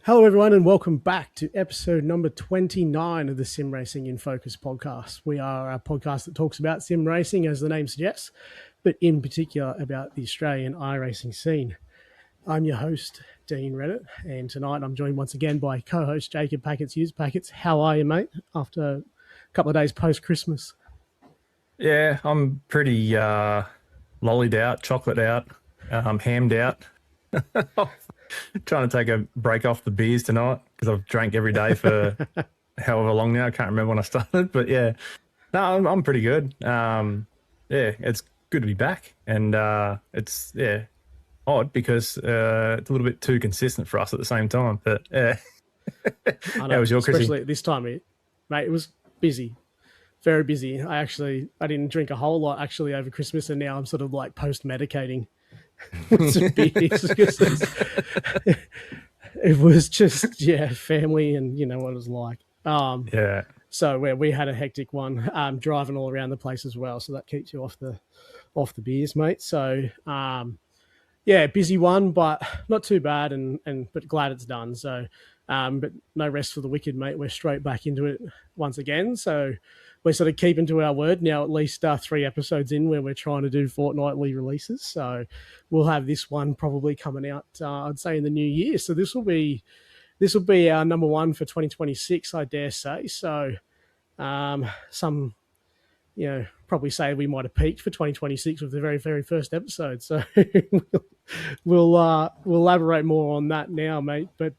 Hello, everyone, and welcome back to episode number 29 of the Sim Racing in Focus podcast. We are a podcast that talks about sim racing, as the name suggests, but in particular about the Australian iRacing scene. I'm your host, Dayne Warren, and tonight I'm joined once again by co-host Jacob Packets. Packets, how are you, mate, after a couple of days post-Christmas? Yeah, I'm pretty lollied out, chocolate out, hammed out. Trying to take a break off the beers tonight because I've drank every day for however long now. I can't remember when I started, but yeah, no, I'm pretty good. Yeah, it's good to be back, and it's odd because it's a little bit too consistent for us at the same time. But yeah, I know, how was your especially Chrissy? at this time, mate. It was busy. Very busy. I didn't drink a whole lot actually over Christmas, and now I'm sort of like post-medicating with some beers because it was just family, and you know what it was like. Yeah, So we had a hectic one, driving all around the place as well, so that keeps you off the beers, mate. So busy one, but not too bad, and but glad it's done. So but no rest for the wicked, mate. We're straight back into it once again. So we're sort of keeping to our word now, at least 3 episodes in, where we're trying to do fortnightly releases. So we'll have this one probably coming out, I'd say, in the new year. So this will be our number one for 2026, I dare say. So some, probably say we might have peaked for 2026 with the very, very first episode. So we'll elaborate more on that now, mate. But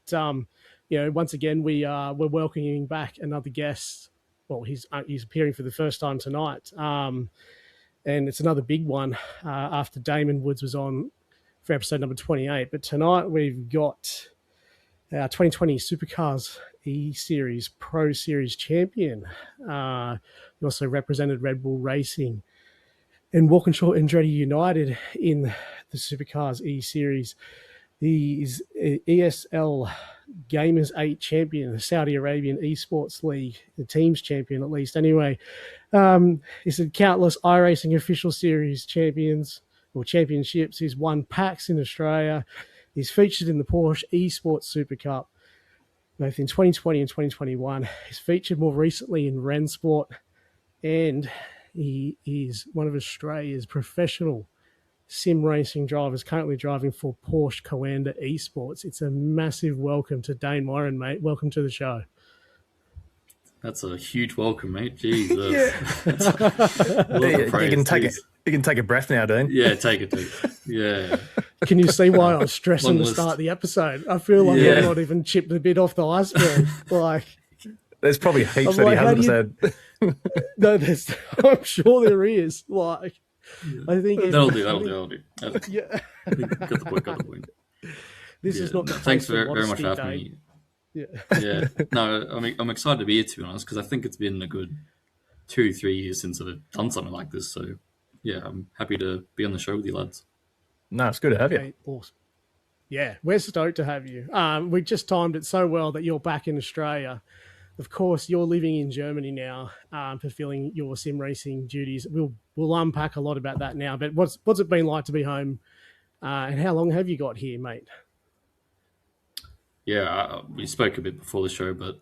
once again, we're welcoming back another guest. Well, he's appearing for the first time tonight, and it's another big one after Damon Woods was on for episode number 28. But tonight we've got our 2020 Supercars E-Series Pro Series champion. He also represented Red Bull Racing and Walkinshaw Andretti United in the Supercars E-Series. He is ESL Gamers 8 champion, the Saudi Arabian Esports League, the team's champion at least. Anyway, he's had countless iRacing official series championships. He's won packs in Australia. He's featured in the Porsche Esports Supercup, both in 2020 and 2021. He's featured more recently in Rennsport, and he is one of Australia's professional sim racing drivers, currently driving for Porsche Coanda Esports. It's a massive welcome to Dayne Warren, mate. Welcome to the show. That's a huge welcome, mate. Jesus. You can take a breath now, Dean. Yeah, take it. Yeah. Can you see why I was stressing to start the episode? I feel like I've not even chipped a bit off the iceberg. Like, there's probably heaps that he hasn't said. No, I'm sure there is. Like, I think that'll do. Yeah. Got the point. This is not. Thanks very much for having me. Yeah. No, I'm excited to be here, to be honest, because I think it's been a good 2-3 years since I've done something like this. So yeah, I'm happy to be on the show with you lads. No, it's good to have you. Awesome. Yeah, we're stoked to have you. We just timed it so well that you're back in Australia. Of course, you're living in Germany now, fulfilling your sim racing duties. We'll unpack a lot about that now. But what's it been like to be home, and how long have you got here, mate? Yeah, we spoke a bit before the show, but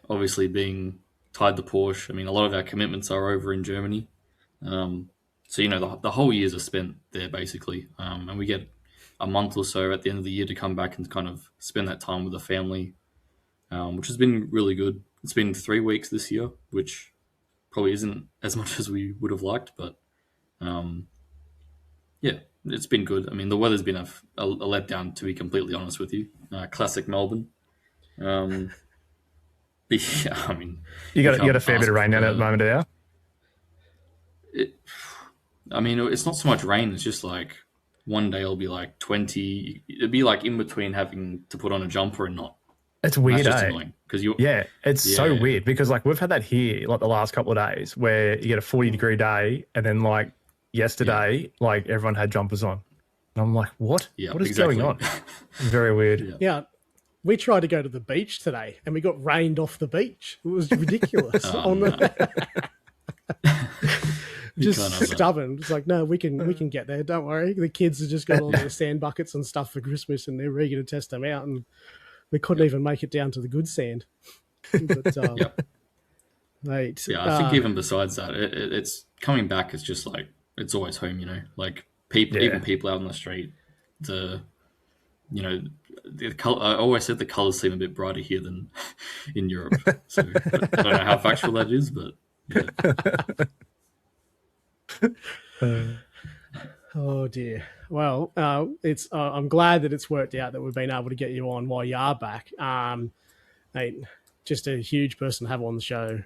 obviously being tied to Porsche, I mean, a lot of our commitments are over in Germany. So, the whole years are spent there, basically. And we get a month or so at the end of the year to come back and kind of spend that time with the family, which has been really good. It's been 3 weeks this year, which probably isn't as much as we would have liked, but it's been good. I mean, the weather's been a letdown, to be completely honest with you. Classic Melbourne. I mean, you got a fair bit of rain down at the moment, yeah. It's not so much rain. It's just like one day it'll be like 20. It'd be like in between having to put on a jumper and not. It's weird, That's just annoying, it's so weird because like we've had that here like the last couple of days where you get a 40-degree day and then like yesterday, like everyone had jumpers on. And I'm like, what? Yeah, what is going on? Very weird. Yeah. We tried to go to the beach today and we got rained off the beach. It was ridiculous. just can't have that. stubborn. It's like, no, we can get there. Don't worry. The kids have just got all their sand buckets and stuff for Christmas, and they're eager to test them out. And we couldn't even make it down to the good sand. But, mate, I think even besides that, it's coming back. It's just like it's always home. Like people, even people out on the street. The color, I always said the colors seem a bit brighter here than in Europe. So I don't know how factual that is, but yeah. Oh dear. Well, it's. I'm glad that it's worked out that we've been able to get you on while you are back. Mate, just a huge person to have on the show.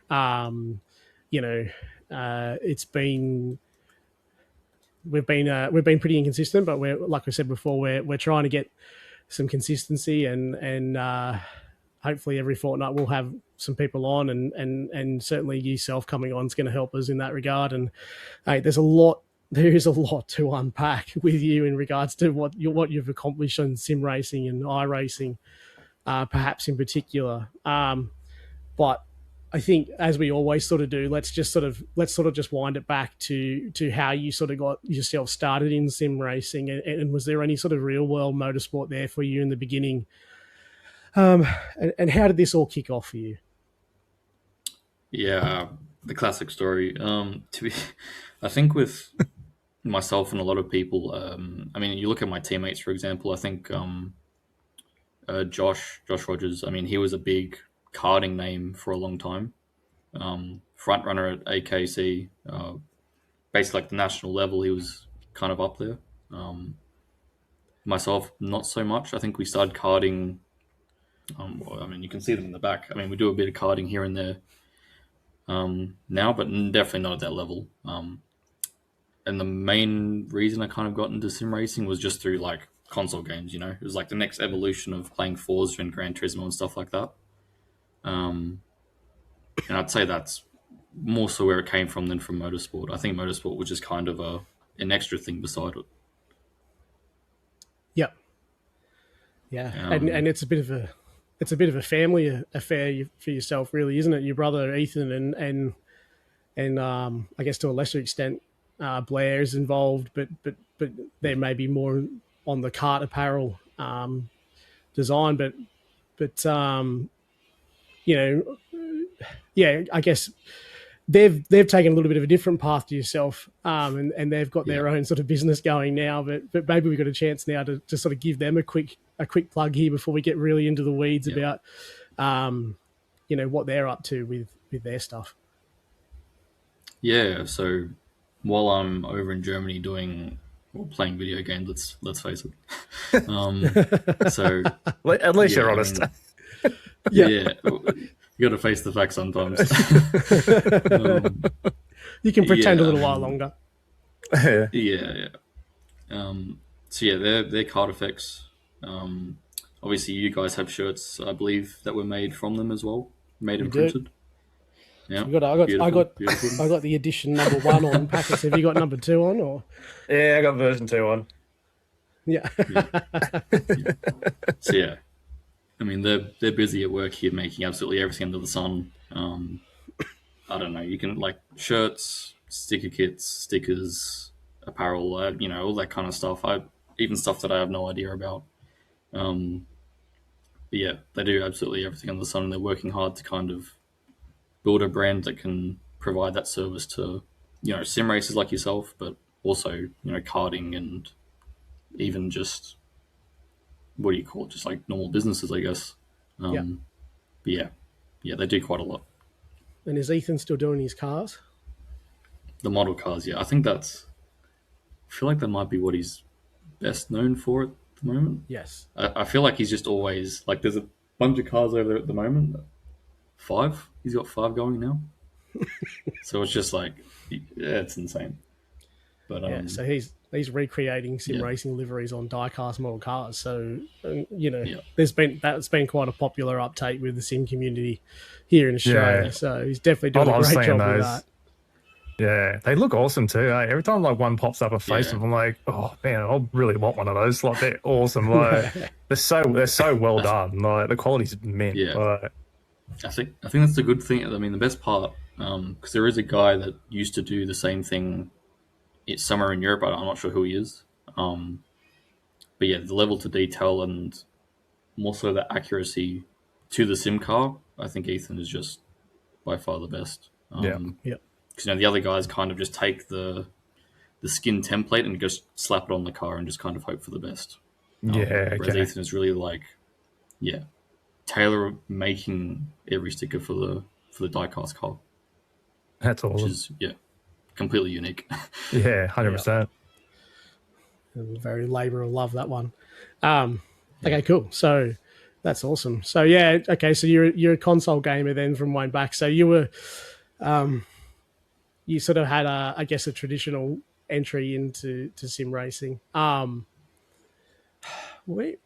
It's been. We've been pretty inconsistent, but we're, like I said before, we're trying to get some consistency, and hopefully every fortnight we'll have some people on, and certainly yourself coming on is going to help us in that regard. And hey, there is a lot to unpack with you in regards to what you've accomplished in sim racing and iRacing, perhaps in particular. But I think, as we always sort of do, let's just wind it back to how you sort of got yourself started in sim racing, and was there any sort of real world motorsport there for you in the beginning? And how did this all kick off for you? Yeah, the classic story. I think with myself and a lot of people, I mean, you look at my teammates, for example. I think Josh Rogers. I mean, he was a big karting name for a long time. Front runner at AKC, basically like the national level, he was kind of up there. Myself, not so much. I think we started karting. I mean, you can see them in the back. I mean, we do a bit of karting here and there now, but definitely not at that level. And the main reason I kind of got into sim racing was just through like console games. It was like the next evolution of playing Forza and Gran Turismo and stuff like that. And I'd say that's more so where it came from than from motorsport. I think motorsport was just kind of an extra thing beside it. Yep. Yeah, and it's a bit of a family affair for yourself, really, isn't it? Your brother Ethan and I guess to a lesser extent Blair is involved, but there may be more on the kart apparel design, but I guess they've taken a little bit of a different path to yourself, and they've got their own sort of business going now. But maybe we've got a chance now to sort of give them a quick plug here before we get really into the weeds about what they're up to with their stuff. Yeah. So while I'm over in Germany playing video games, let's face it. So at least you're honest. Yeah. You got to face the facts sometimes. You can pretend a little while longer. Yeah. So yeah, they're card effects. Obviously, you guys have shirts, I believe, that were made from them as well, made and printed. Yeah, I got the edition number 1 on packets. Have you got number 2 on, or? Yeah, I got version 2 on. Yeah. So yeah. I mean, they're busy at work here making absolutely everything under the sun. I don't know. You can like shirts, sticker kits, stickers, apparel, all that kind of stuff. Even stuff that I have no idea about. But yeah, they do absolutely everything under the sun, and they're working hard to kind of build a brand that can provide that service to, sim racers like yourself, but also, karting and even just, what do you call it? Just like normal businesses, I guess. But yeah, they do quite a lot. And is Ethan still doing his cars? The model cars, yeah. I think I feel like that might be what he's best known for at the moment. Yes. I feel like he's just always, like, there's a bunch of cars over there at the moment. 5? He's got 5 going now. So it's just like, it's insane. But so he's recreating sim racing liveries on die-cast model cars. So that's been quite a popular uptake with the sim community here in Australia. Yeah. So he's definitely doing a great job with that. Yeah, they look awesome too. Every time like one pops up a Facebook, I'm like, oh man, I really want one of those. Like they're awesome. Like they're so well done. Like the quality's mint. Yeah. I think that's the good thing. I mean, the best part because there is a guy that used to do the same thing. It's somewhere in Europe. I'm not sure who he is. But yeah, the level to detail and more so the accuracy to the sim car, I think Ethan is just by far the best. Yeah. Because the other guys kind of just take the skin template and just slap it on the car and just kind of hope for the best. Whereas Ethan is really like, tailor making every sticker for the diecast car. That's awesome. Which is completely unique. Yeah, 100%. Very labour of love, that one. Okay, cool. So that's awesome. So okay. So you're a console gamer then from way back. So you were, you sort of had I guess a traditional entry into sim racing. When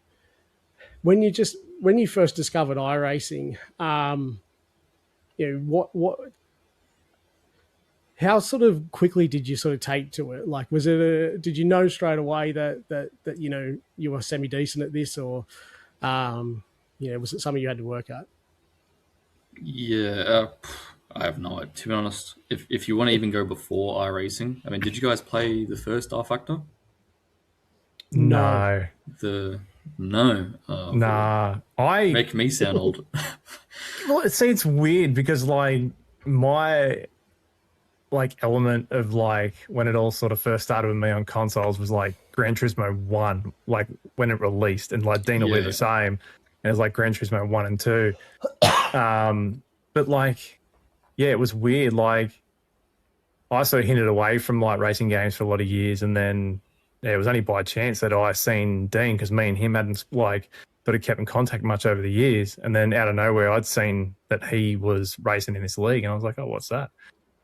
you first discovered iRacing, how sort of quickly did you sort of take to it? Like, did you know straight away that you were semi decent at this, or was it something you had to work at? Yeah, I have no idea. To be honest, if you want to even go before iRacing, I mean, did you guys play the first R Factor? No. No. Make me sound old. Well, it's weird because my element of when it all sort of first started with me on consoles was Gran Turismo 1, when it released, and Dayne will be the same. And it was Gran Turismo 1 and 2. But it was weird. I sort of hinted away from racing games for a lot of years, and then it was only by chance that I seen Dayne, because me and him hadn't sort of kept in contact much over the years. And then out of nowhere, I'd seen that he was racing in this league, and I was like, oh, what's that?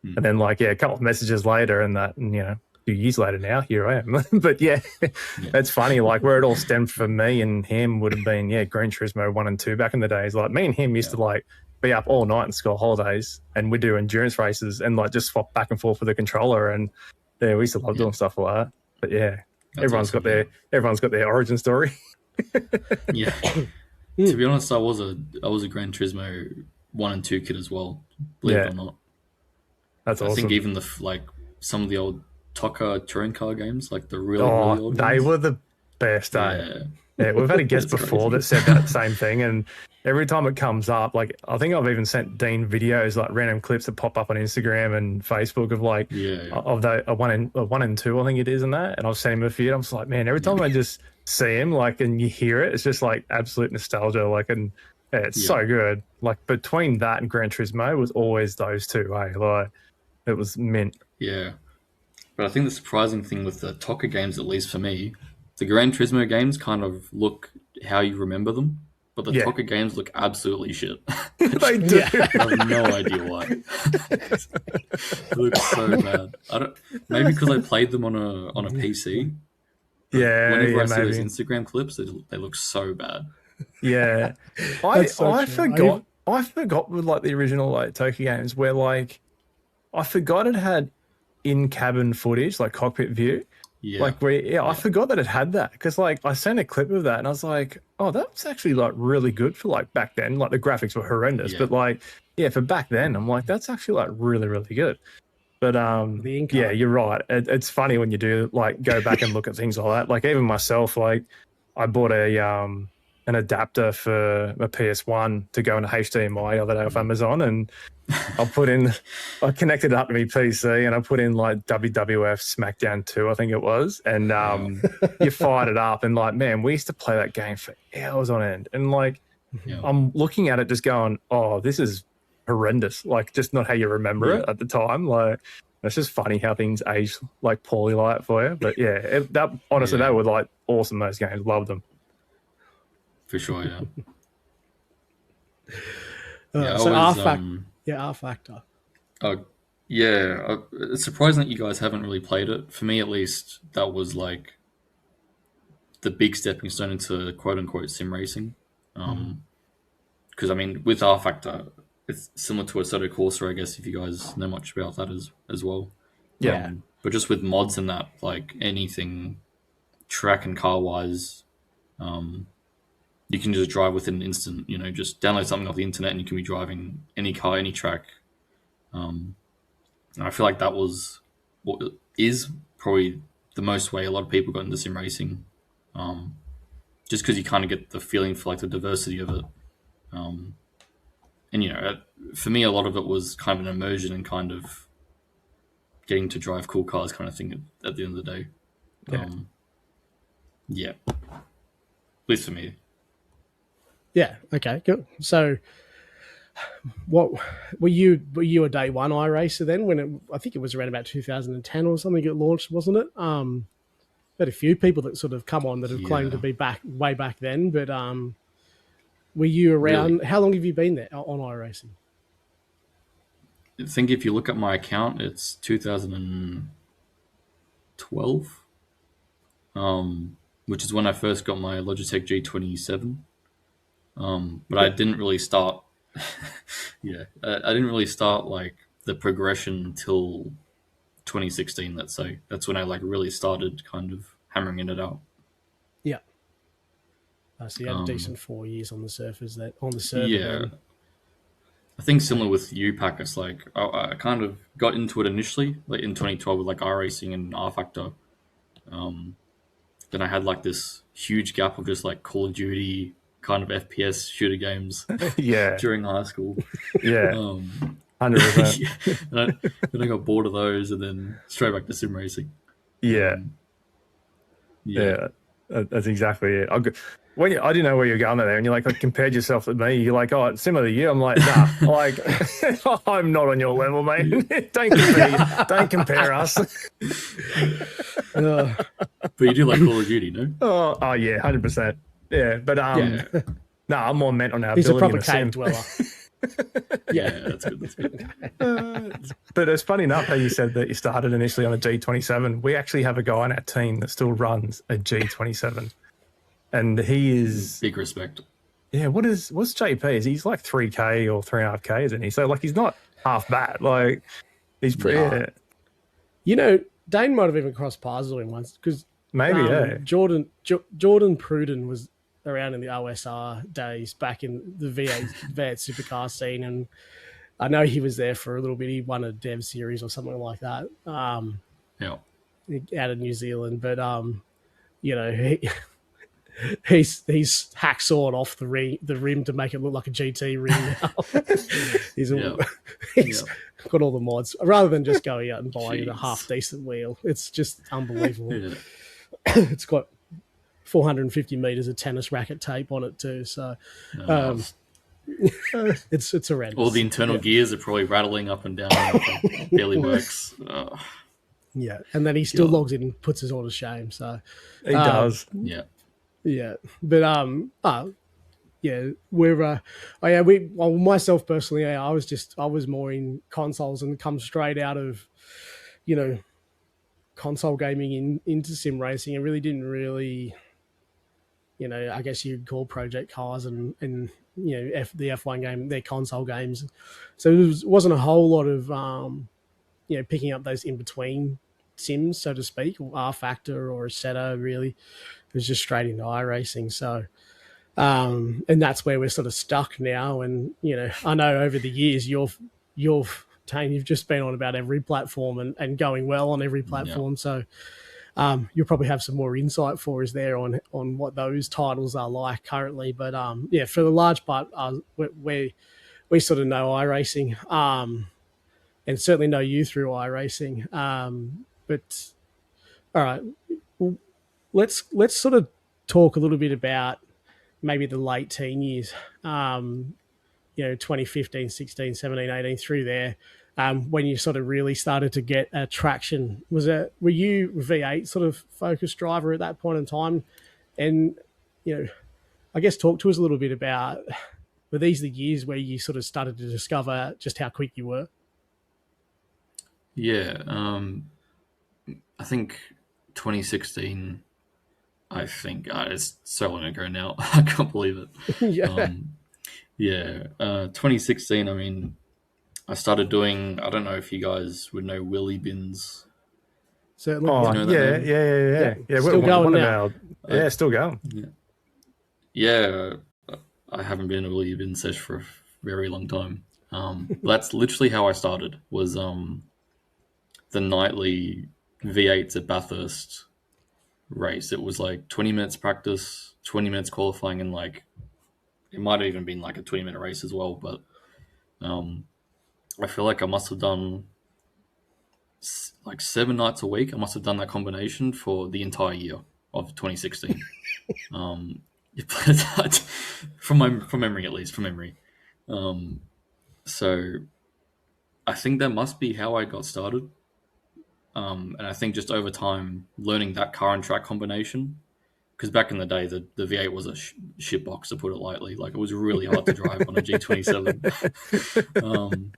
And then a couple of messages later, and a few years later now, here I am. But it's funny, where it all stemmed for me and him would have been, Gran Turismo 1 and 2 back in the days. Me and him used to be up all night in school holidays, and we'd do endurance races and just swap back and forth with the controller. And we used to love doing stuff like that. But everyone's got their origin story. To be honest, I was a Gran Turismo 1 and 2 kid as well, believe it or not. That's awesome. I think even some of the old TOCA touring car games, the really old they ones. were the best. Yeah, we've had a guest before that said that same thing, and every time it comes up, I think I've even sent Dayne videos, random clips that pop up on Instagram and Facebook of of the a 1 and 2, I think it is, in that, and I've sent him a few. And I'm just man, every time I just see him, and you hear it, it's just absolute nostalgia. It's so good. Between that and Gran Turismo was always those two. It was mint. Yeah. But I think the surprising thing with the TOCA games, at least for me, the Gran Turismo games kind of look how you remember them, but the TOCA games look absolutely shit. They do. I have no idea why. It looks so bad. Maybe because I played them on a PC. Whenever I see those Instagram clips, they look so bad. Yeah. I forgot with the original TOCA games where I forgot it had in-cabin footage, cockpit view. Yeah. I forgot that it had that, because I sent a clip of that and I was like, oh, that's actually really good for back then. The graphics were horrendous, but for back then, I'm that's actually really, really good. But you're right. It's funny when you do go back and look at things like that. Even myself, I bought an adapter for a PS1 to go into HDMI the other day off Amazon, and I connected it up to my PC, and I put in WWF SmackDown 2, I think it was, and you fired it up, and man, we used to play that game for hours on end, and I'm looking at it just going, oh, this is horrendous, just not how you remember it at the time. It's just funny how things age poorly for you. But honestly, they were awesome, those games. Loved them. For sure, yeah. So R Factor. Oh, yeah. It's surprising that you guys haven't really played it. For me, at least, that was the big stepping stone into quote-unquote sim racing. Because, with R Factor, it's similar to Assetto Corsa, I guess, if you guys know much about that as well. Yeah. But just with mods and that, anything track and car-wise, you can just drive within an instant, just download something off the internet and you can be driving any car, any track, And I feel like that was what is probably the most way a lot of people got into sim racing, just because you kind of get the feeling for like the diversity of it. And for me, a lot of it was kind of an immersion and kind of getting to drive cool cars, kind of thing. At the end of the day, yeah, at least for me. Yeah. Okay. Good. So, what were you? Were you a day one iRacer then? I think it was around about 2010 or something it launched, wasn't it? Had a few people that sort of come on that have claimed to be way back then, but were you around? Really? How long have you been there on iRacing? I think if you look at my account, it's 2012, which is when I first got my Logitech G27. But I didn't really start. I didn't really start like the progression until 2016. Let's say that's when I like really started kind of hammering it out. Yeah. So you had a decent 4 years on the surface on the server. Yeah. Then. I think similar with UPAC, it's like I kind of got into it initially, like in 2012 with like iRacing and R Factor. Then I had like this huge gap of just like Call of Duty kind of FPS shooter games. During high school. Yeah. 100%. Then I got bored of those, and then straight back to sim racing. Yeah. That's exactly it. I didn't know where you're going there, and you like compared yourself with me. You're like, oh, it's similar to you. I'm like, nah, like I'm not on your level, mate. Don't compare us. But you do like Call of Duty, no? Oh yeah, 100%. Yeah, but I'm more meant on our He's ability a proper cave dweller. That's good. But it's funny enough how you said that you started initially on a G27. We actually have a guy on our team that still runs a G27, and he is big respect. Yeah, what's JP? He's like 3K or 3.5K, isn't he? So like he's not half bad. Like he's pretty. No. Dayne might have even crossed paths with him once because maybe Jordan Pruden was around in the OSR days back in the V8 Supercar scene, and I know he was there for a little bit. He won a dev series or something like that. Out of New Zealand, but he's hacksawed off the rim to make it look like a GT rim now. he's got all the mods rather than just going out and buying a half decent wheel. It's just unbelievable. It's got 450 meters of tennis racket tape on it too, so it's horrendous. All the internal gears are probably rattling up and down. Barely works. Yeah, and then he still logs in and puts us all to shame. So he does. Yeah, but myself personally, I was more in consoles and come straight out of console gaming into sim racing. I really didn't I guess you'd call Project Cars and the F1 game, they're console games. So there wasn't a whole lot of, picking up those in-between sims, so to speak, or R Factor or Assetto, really. It was just straight into iRacing. So, and that's where we're sort of stuck now. And, I know over the years, Dayne, you've just been on about every platform and going well on every platform. So, you'll probably have some more insight for us there on what those titles are like currently. But for the large part, we sort of know iRacing, and certainly know you through iRacing. But all right, let's sort of talk a little bit about maybe the late teen years. 2015, 16, 17, 18 through there. When you sort of really started to get traction, were you V8 sort of focused driver at that point in time? And, I guess talk to us a little bit about, were these the years where you sort of started to discover just how quick you were? Yeah. I think 2016, it's so long ago now. I can't believe it. 2016, I mean, I started doing, I don't know if you guys would know wheelie bins. Certainly. Oh, yeah. Still going now. Still going. Yeah, I haven't been in a wheelie bin sesh for a very long time. That's literally how I started. Was the nightly V8s at Bathurst race. It was like 20 minutes practice, 20 minutes qualifying, and like it might have even been like a 20-minute race as well. But I feel like I must have done like 7 nights a week. I must have done that combination for the entire year of 2016. from memory, at least from memory. So I think that must be how I got started. And I think just over time, learning that car and track combination, because back in the day, the V8 was a shit box, to put it lightly. Like, it was really hard to drive on a G27.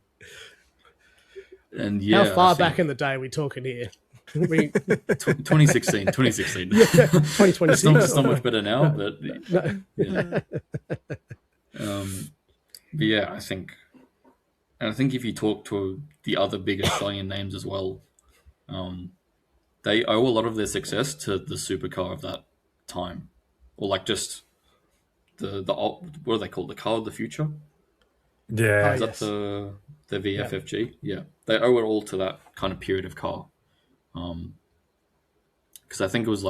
And yeah, how far back in the day are we talking here? 2016. 2016. Yeah, 2026. It's not much better now, but yeah. But yeah, I think if you talk to the other big Australian names as well, they owe a lot of their success to the supercar of that time, or like just the what do they call it? The car of the future? Yeah. Is that the VFFG? Yeah, they owe it all to that kind of period of car. Because I think it was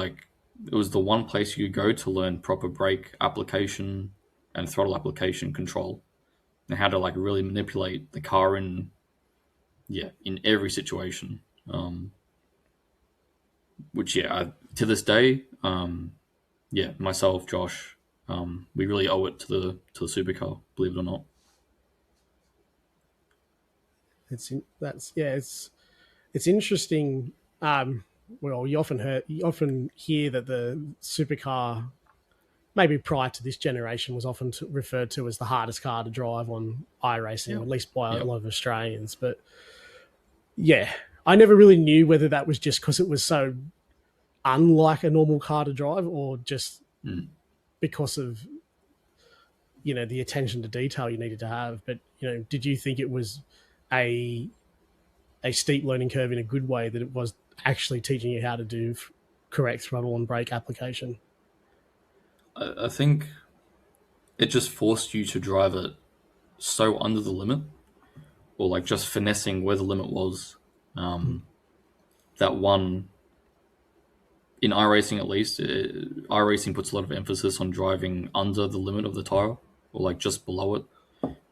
the one place you could go to learn proper brake application and throttle application control, and how to like really manipulate the car in every situation. Which to this day, myself, Josh, we really owe it to the supercar, believe it or not. It's interesting. Well, you often hear that the supercar, maybe prior to this generation, was often referred to as the hardest car to drive on iRacing, at least by a lot of Australians. But yeah, I never really knew whether that was just because it was so unlike a normal car to drive, or just because of the attention to detail you needed to have. But did you think it was a steep learning curve in a good way, that it was actually teaching you how to do correct throttle and brake application? I think it just forced you to drive it so under the limit, or like just finessing where the limit was. That one, in iRacing at least, iRacing puts a lot of emphasis on driving under the limit of the tire, or like just below it,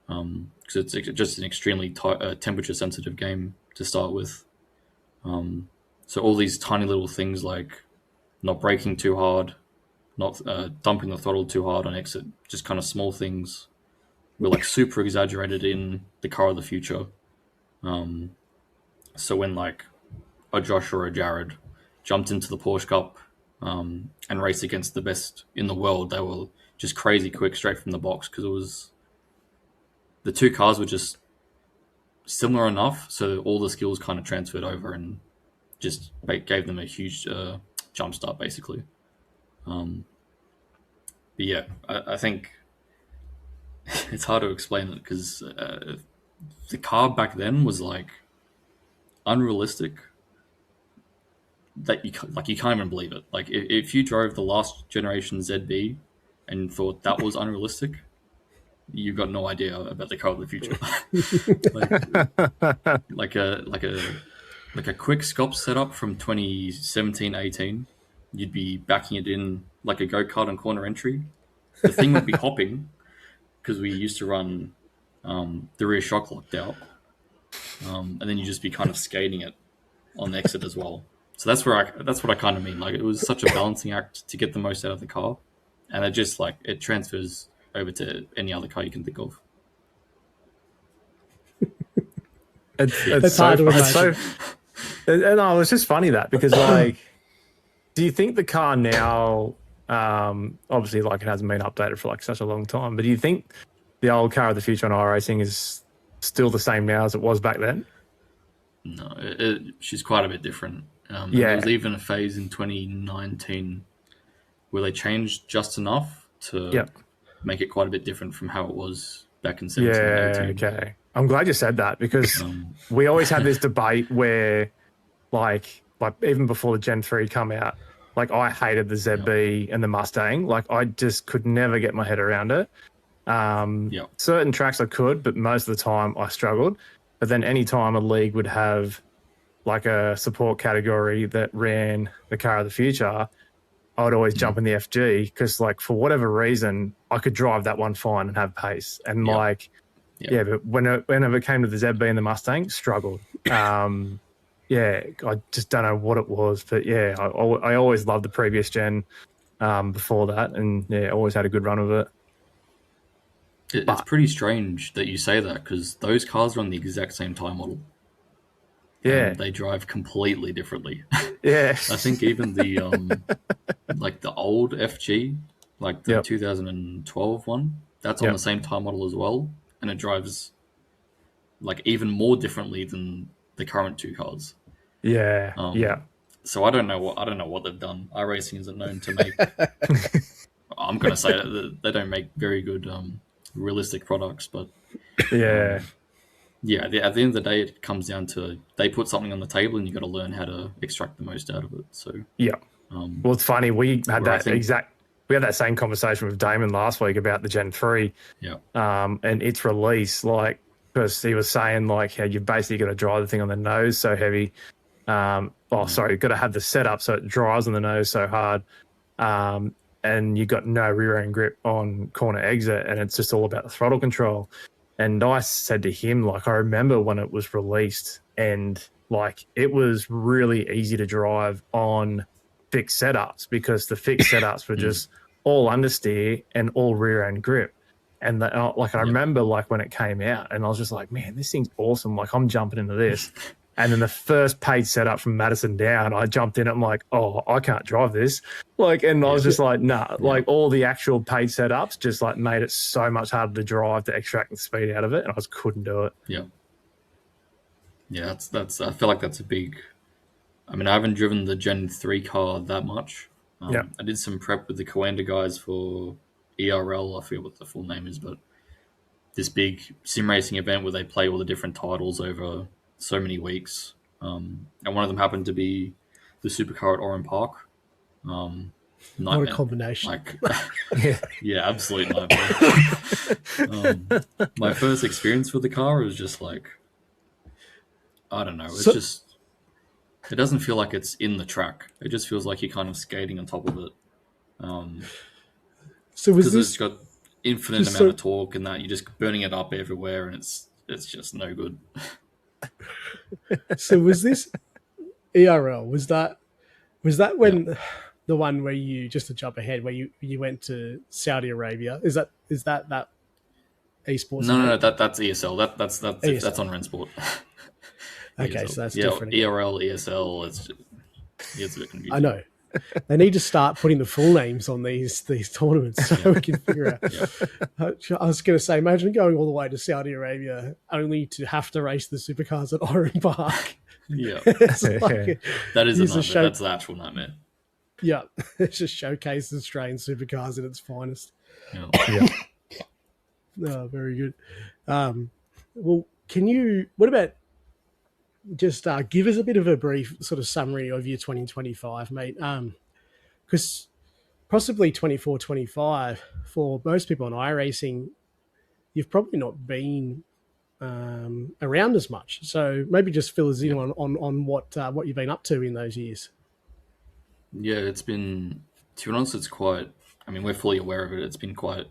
because it's just an extremely temperature sensitive game to start with. So all these tiny little things, like not braking too hard, not dumping the throttle too hard on exit, just kind of small things, were like super exaggerated in the car of the future. So when like a Josh or a Jared jumped into the Porsche Cup and raced against the best in the world, they were just crazy quick straight from the box, because the two cars were just similar enough, so all the skills kind of transferred over and just gave them a huge jump start, basically. But yeah, I think it's hard to explain it, because the car back then was like unrealistic, that you can't even believe it. Like, if you drove the last generation ZB and thought that was unrealistic, you've got no idea about the car of the future. like a quick sculpt setup from 2017-18, you'd be backing it in like a go-kart on corner entry. The thing would be hopping, because we used to run the rear shock locked out, and then you just be kind of skating it on the exit as well. So that's what I kind of mean. Like, it was such a balancing act to get the most out of the car, and it transfers over to any other car you can think of. It's hard to imagine. And it's just funny that, because like, do you think the car now, obviously like it hasn't been updated for like such a long time, but do you think the old car of the future on iRacing is still the same now as it was back then? No, she's quite a bit different. There was even a phase in 2019 where they changed just enough to make it quite a bit different from how it was back in 17-18. Yeah, okay. I'm glad you said that, because we always had this debate where, like even before the Gen 3 come out, like I hated the ZB and the Mustang. Like, I just could never get my head around it. Certain tracks I could, but most of the time I struggled. But then any time a league would have like a support category that ran the car of the future, I would always jump in the FG because, like, for whatever reason, I could drive that one fine and have pace. And but whenever it came to the ZB and the Mustang, struggled. I just don't know what it was, but I always loved the previous gen before that, and always had a good run of it. It's pretty strange that you say that because those cars are on the exact same time model. Yeah, they drive completely differently. Yeah, I think even the like the old FG, like the 2012 one, that's on the same time model as well, and it drives like even more differently than the current two cars. So I don't know what they've done. iRacing isn't known to make. I'm going to say that they don't make very good realistic products, but at the end of the day, it comes down to they put something on the table, and you got to learn how to extract the most out of it. So well, it's funny we had that same conversation with Damon last week about the Gen 3, and its release, like, because he was saying like how you've basically got to drive the thing on the nose so heavy. You've got to have the setup so it drives on the nose so hard, and you got no rear end grip on corner exit, and it's just all about the throttle control. And I said to him, like, I remember when it was released, and like it was really easy to drive on fixed setups because the fixed setups were just all understeer and all rear end grip. And I remember like when it came out, and I was just like, man, this thing's awesome. Like, I'm jumping into this. And then the first paid setup from Madison down, I jumped in it. I'm like, oh, I can't drive this. Like, and I was just like, nah. Like, all the actual paid setups just like made it so much harder to drive to extract the speed out of it, and I just couldn't do it. That's. I feel like that's a big. I mean, I haven't driven the Gen 3 car that much. I did some prep with the Coanda guys for ERL. I forget what the full name is, but this big sim racing event where they play all the different titles over so many weeks. And one of them happened to be the Supercar at Oran Park. What a combination. Like, absolute nightmare. My first experience with the car was just like, I don't know. It's it doesn't feel like it's in the track. It just feels like you're kind of skating on top of it. Because it's got infinite amount of torque, and that you're just burning it up everywhere, and it's just no good. So was this ERL? Was that when the one where you, just to jump ahead, where you went to Saudi Arabia? Is that esports? No, that's ESL. That's ESL. That's on Rennsport. Okay, so that's different. ERL, ESL. It's a bit confusing. I know. They need to start putting the full names on these tournaments so we can figure out. I was going to say, imagine going all the way to Saudi Arabia only to have to race the supercars at Oran Park. That is a nightmare. That's the actual nightmare. Yeah, it's just showcases Australian supercars at its finest. Oh, very good. Well, what about just give us a bit of a brief sort of summary of your 2025, mate? Because possibly 24-25 for most people on iRacing, you've probably not been around as much. So maybe just fill us in on what you've been up to in those years. Yeah, it's been, to be honest, it's quite, I mean, we're fully aware of it. It's been quite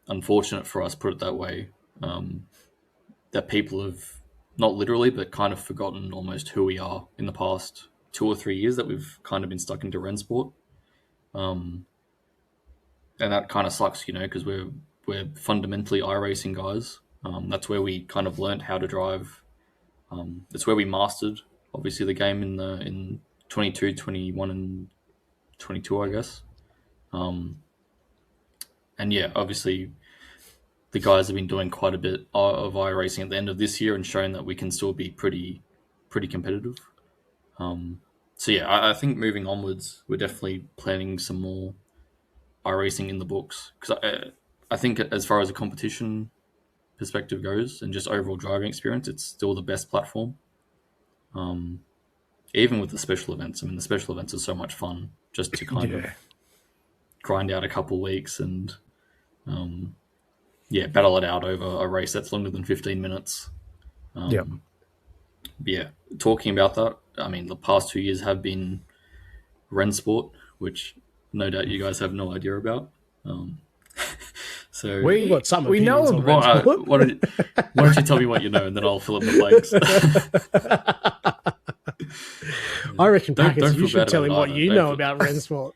unfortunate for us, put it that way, that people have not literally, but kind of forgotten almost who we are in the past 2 or 3 years that we've kind of been stuck into Rennsport. And that kind of sucks, because we're fundamentally iRacing guys. That's where we kind of learned how to drive. It's where we mastered, obviously, the game in 22, 21, and 22, I guess. And obviously, the guys have been doing quite a bit of iRacing at the end of this year and showing that we can still be pretty competitive. I think moving onwards, we're definitely planning some more iRacing in the books, because I think as far as a competition perspective goes and just overall driving experience, it's still the best platform. Even with the special events, I mean, the special events are so much fun just to kind of grind out a couple weeks and battle it out over a race that's longer than 15 minutes. Yep. Yeah, talking about that, I mean, the past 2 years have been Rennsport, which no doubt you guys have no idea about. So We've got some we know opinions on well, Rennsport. why don't you tell me what you know, and then I'll fill in the blanks. I reckon, Don't Packers, feel you should bad tell him about what it you either. know about Rennsport.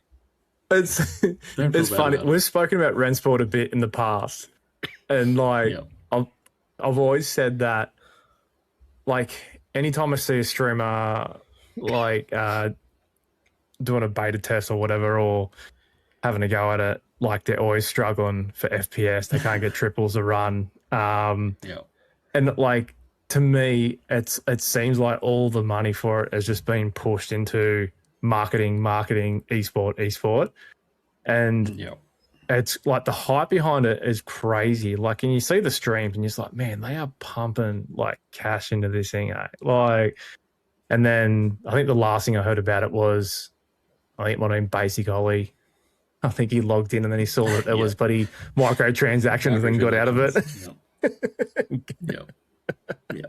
It's Don't feel it's bad funny. about it. We've spoken about Rennsport a bit in the past, and like Yeah. I've always said that, like anytime I see a streamer like doing a beta test or whatever, or having a go at it, like they're always struggling for FPS. They can't get triples to run. Yeah. And like to me, it seems like all the money for it has just been pushed into marketing, esport, and Yeah. it's like the hype behind it is crazy. Like, and you see the streams, and you're just like, man, they are pumping like cash into this thing, eh? Like, and then I think the last thing I heard about it was, I think my name Basic Ollie. I think he logged in and then he saw that there was bloody microtransactions and got out of it. Yeah. Yeah.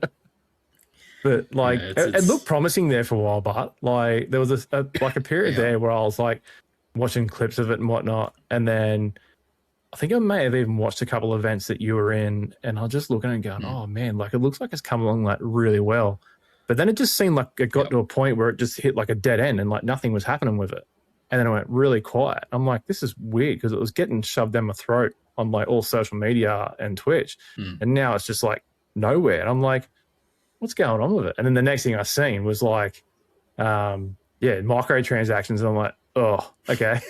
But like, Yeah, it looked promising there for a while, but like there was a period there where I was like watching clips of it and whatnot, and then I think I may have even watched a couple of events that you were in, and I was just looking and going, oh man, like it looks like it's come along like really well. But then it just seemed like it got to a point where it just hit like a dead end and like nothing was happening with it. And then it went really quiet. I'm like, this is weird, because it was getting shoved down my throat on like all social media and Twitch. And now it's just like nowhere. And I'm like, what's going on with it? And then the next thing I seen was like, microtransactions. And I'm like, oh, okay.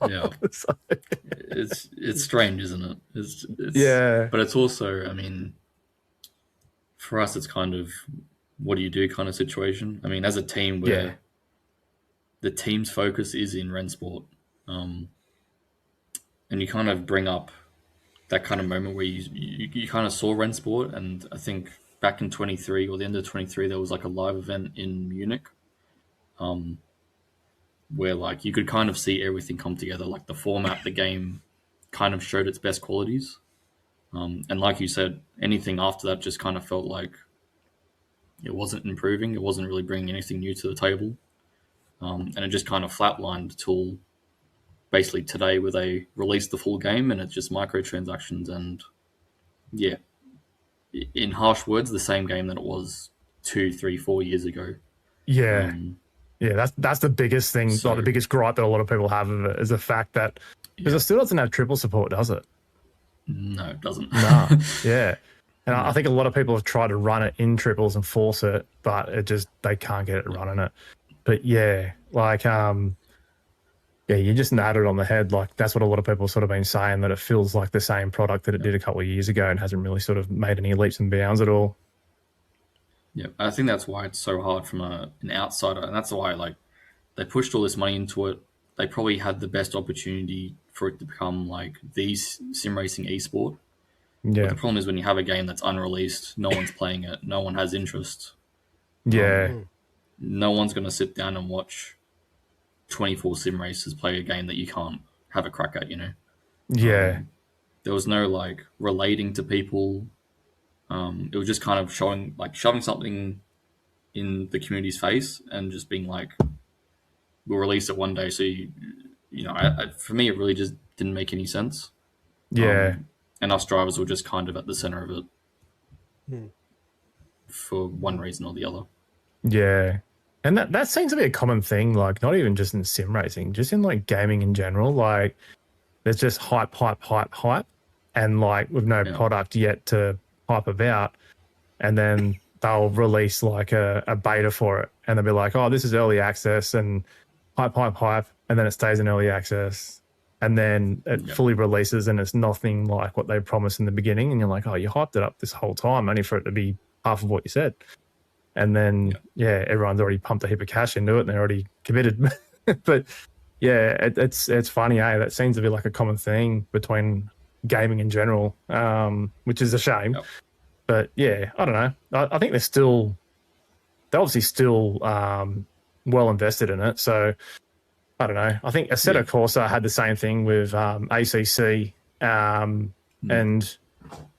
Yeah. So, It's strange, isn't it? It's yeah. But it's also, I mean, for us, it's kind of, what do you do kind of situation. I mean, as a team where the team's focus is in Rennsport, and you kind of bring up that kind of moment where you kind of saw Rennsport, and I think back in 23 or the end of 23, there was like a live event in Munich, where like you could kind of see everything come together. Like the format, the game kind of showed its best qualities. And like you said, anything after that just kind of felt like it wasn't improving. It wasn't really bringing anything new to the table. And it just kind of flatlined till basically today, where they released the full game and it's just microtransactions and, yeah, in harsh words, the same game that it was 2, 3, 4 years ago. Yeah. That's the biggest thing, like the biggest gripe that a lot of people have of it is the fact that, because it still doesn't have triple support, does it? No, it doesn't. No. Yeah. And I think a lot of people have tried to run it in triples and force it, but it just, they can't get it running it. But yeah, like, you just nailed it on the head. Like, that's what a lot of people have sort of been saying, that it feels like the same product that it did a couple of years ago and hasn't really sort of made any leaps and bounds at all. Yeah, I think that's why it's so hard from an outsider, and that's why like they pushed all this money into it. They probably had the best opportunity for it to become like the sim racing esport. Yeah. But the problem is when you have a game that's unreleased, no one's playing it, no one has interest. Yeah. No one's going to sit down and watch 24 sim races play a game that you can't have a crack at, you know? Yeah. There was no like relating to people. It was just kind of shoving something in the community's face and just being like, we'll release it one day. So, for me, it really just didn't make any sense. Yeah. And us drivers were just kind of at the center of it for one reason or the other. Yeah. And that seems to be a common thing, like not even just in sim racing, just in like gaming in general. Like there's just hype. And like with no product yet to hype about. And then they'll release like a beta for it. And they'll be like, oh, this is early access and hype. And then it stays in early access. And then it fully releases and it's nothing like what they promised in the beginning. And you're like, oh, you hyped it up this whole time only for it to be half of what you said. And then, everyone's already pumped a heap of cash into it and they're already committed. But yeah, it's funny, that seems to be like a common thing between gaming in general, which is a shame. Yep. But yeah, I don't know. I think they're obviously still well invested in it. So I don't know. I think Assetto Corsa had the same thing with ACC and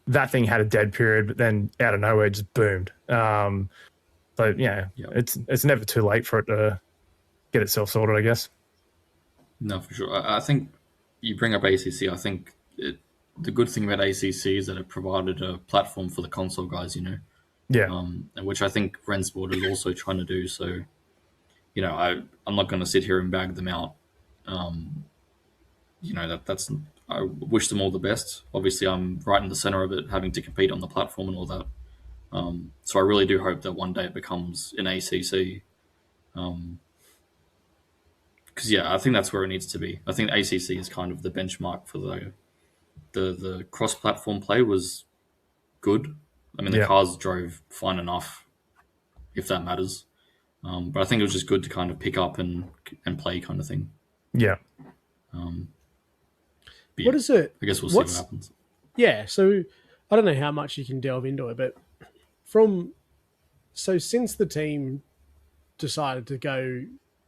that thing had a dead period, but then out of nowhere just boomed. So yeah, it's never too late for it to get itself sorted, I guess. No, for sure. I think you bring up ACC. I think the good thing about ACC is that it provided a platform for the console guys, you know. Yeah. And which I think Rennsport is also trying to do. So, you know, I'm not going to sit here and bag them out. You know, that's I wish them all the best. Obviously, I'm right in the center of it, having to compete on the platform and all that. So I really do hope that one day it becomes an ACC. Because I think that's where it needs to be. I think ACC is kind of the benchmark for the cross-platform play was good. I mean, the cars drove fine enough, if that matters. But I think it was just good to kind of pick up and play kind of thing. Yeah. What is it? I guess we'll see what happens. Yeah, so I don't know how much you can delve into it, but since the team decided to go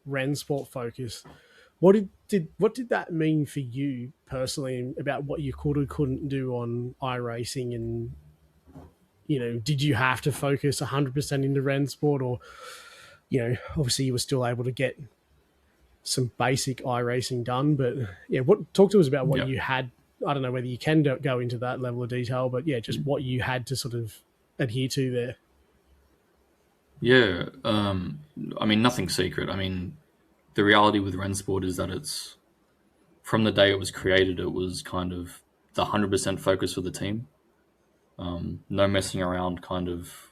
Rennsport focus, what did that mean for you personally about what you could or couldn't do on iRacing? And you know, did you have to focus 100% into Rennsport, or you know, obviously you were still able to get some basic iRacing done, but talk to us about what you had. I don't know whether you can go into that level of detail, but just what you had to sort of adhere to there. Yeah, I mean, nothing secret. I mean, the reality with Rennsport is that it's from the day it was created, it was kind of the 100% focus for the team. No messing around. Kind of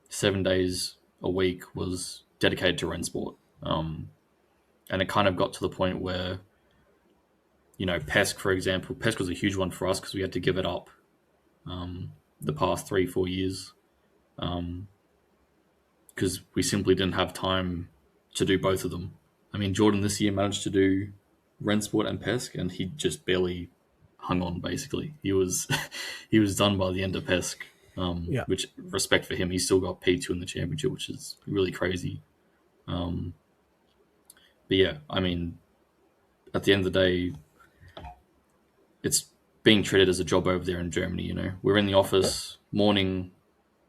7 days a week was dedicated to Rennsport, and it kind of got to the point where, you know, PESC, for example, PESC was a huge one for us because we had to give it up the past 3-4 years. Because we simply didn't have time to do both of them. I mean, Jordan this year managed to do Rennsport and PESC, and he just barely hung on, basically. He was done by the end of PESC, which, respect for him, he still got P2 in the championship, which is really crazy. But yeah, I mean, at the end of the day, it's being treated as a job over there in Germany, you know. We're in the office morning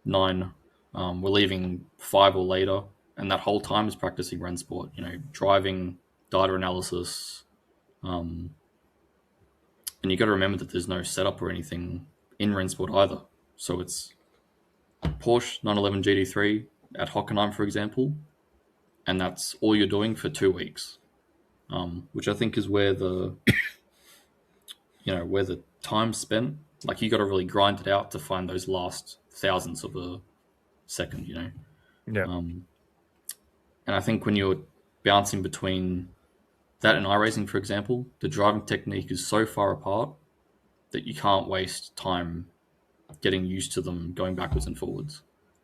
9, we're leaving 5 or later, and that whole time is practicing Rennsport, you know, driving, data analysis. And you got to remember that there's no setup or anything in Rennsport either. So it's Porsche 911 GT3 at Hockenheim, for example, and that's all you're doing for 2 weeks, which I think is where the where the time spent, like you got to really grind it out to find those last thousandths of a second, you know. Yeah. And I think when you're bouncing between that and iRacing, for example, the driving technique is so far apart that you can't waste time getting used to them going backwards and forwards.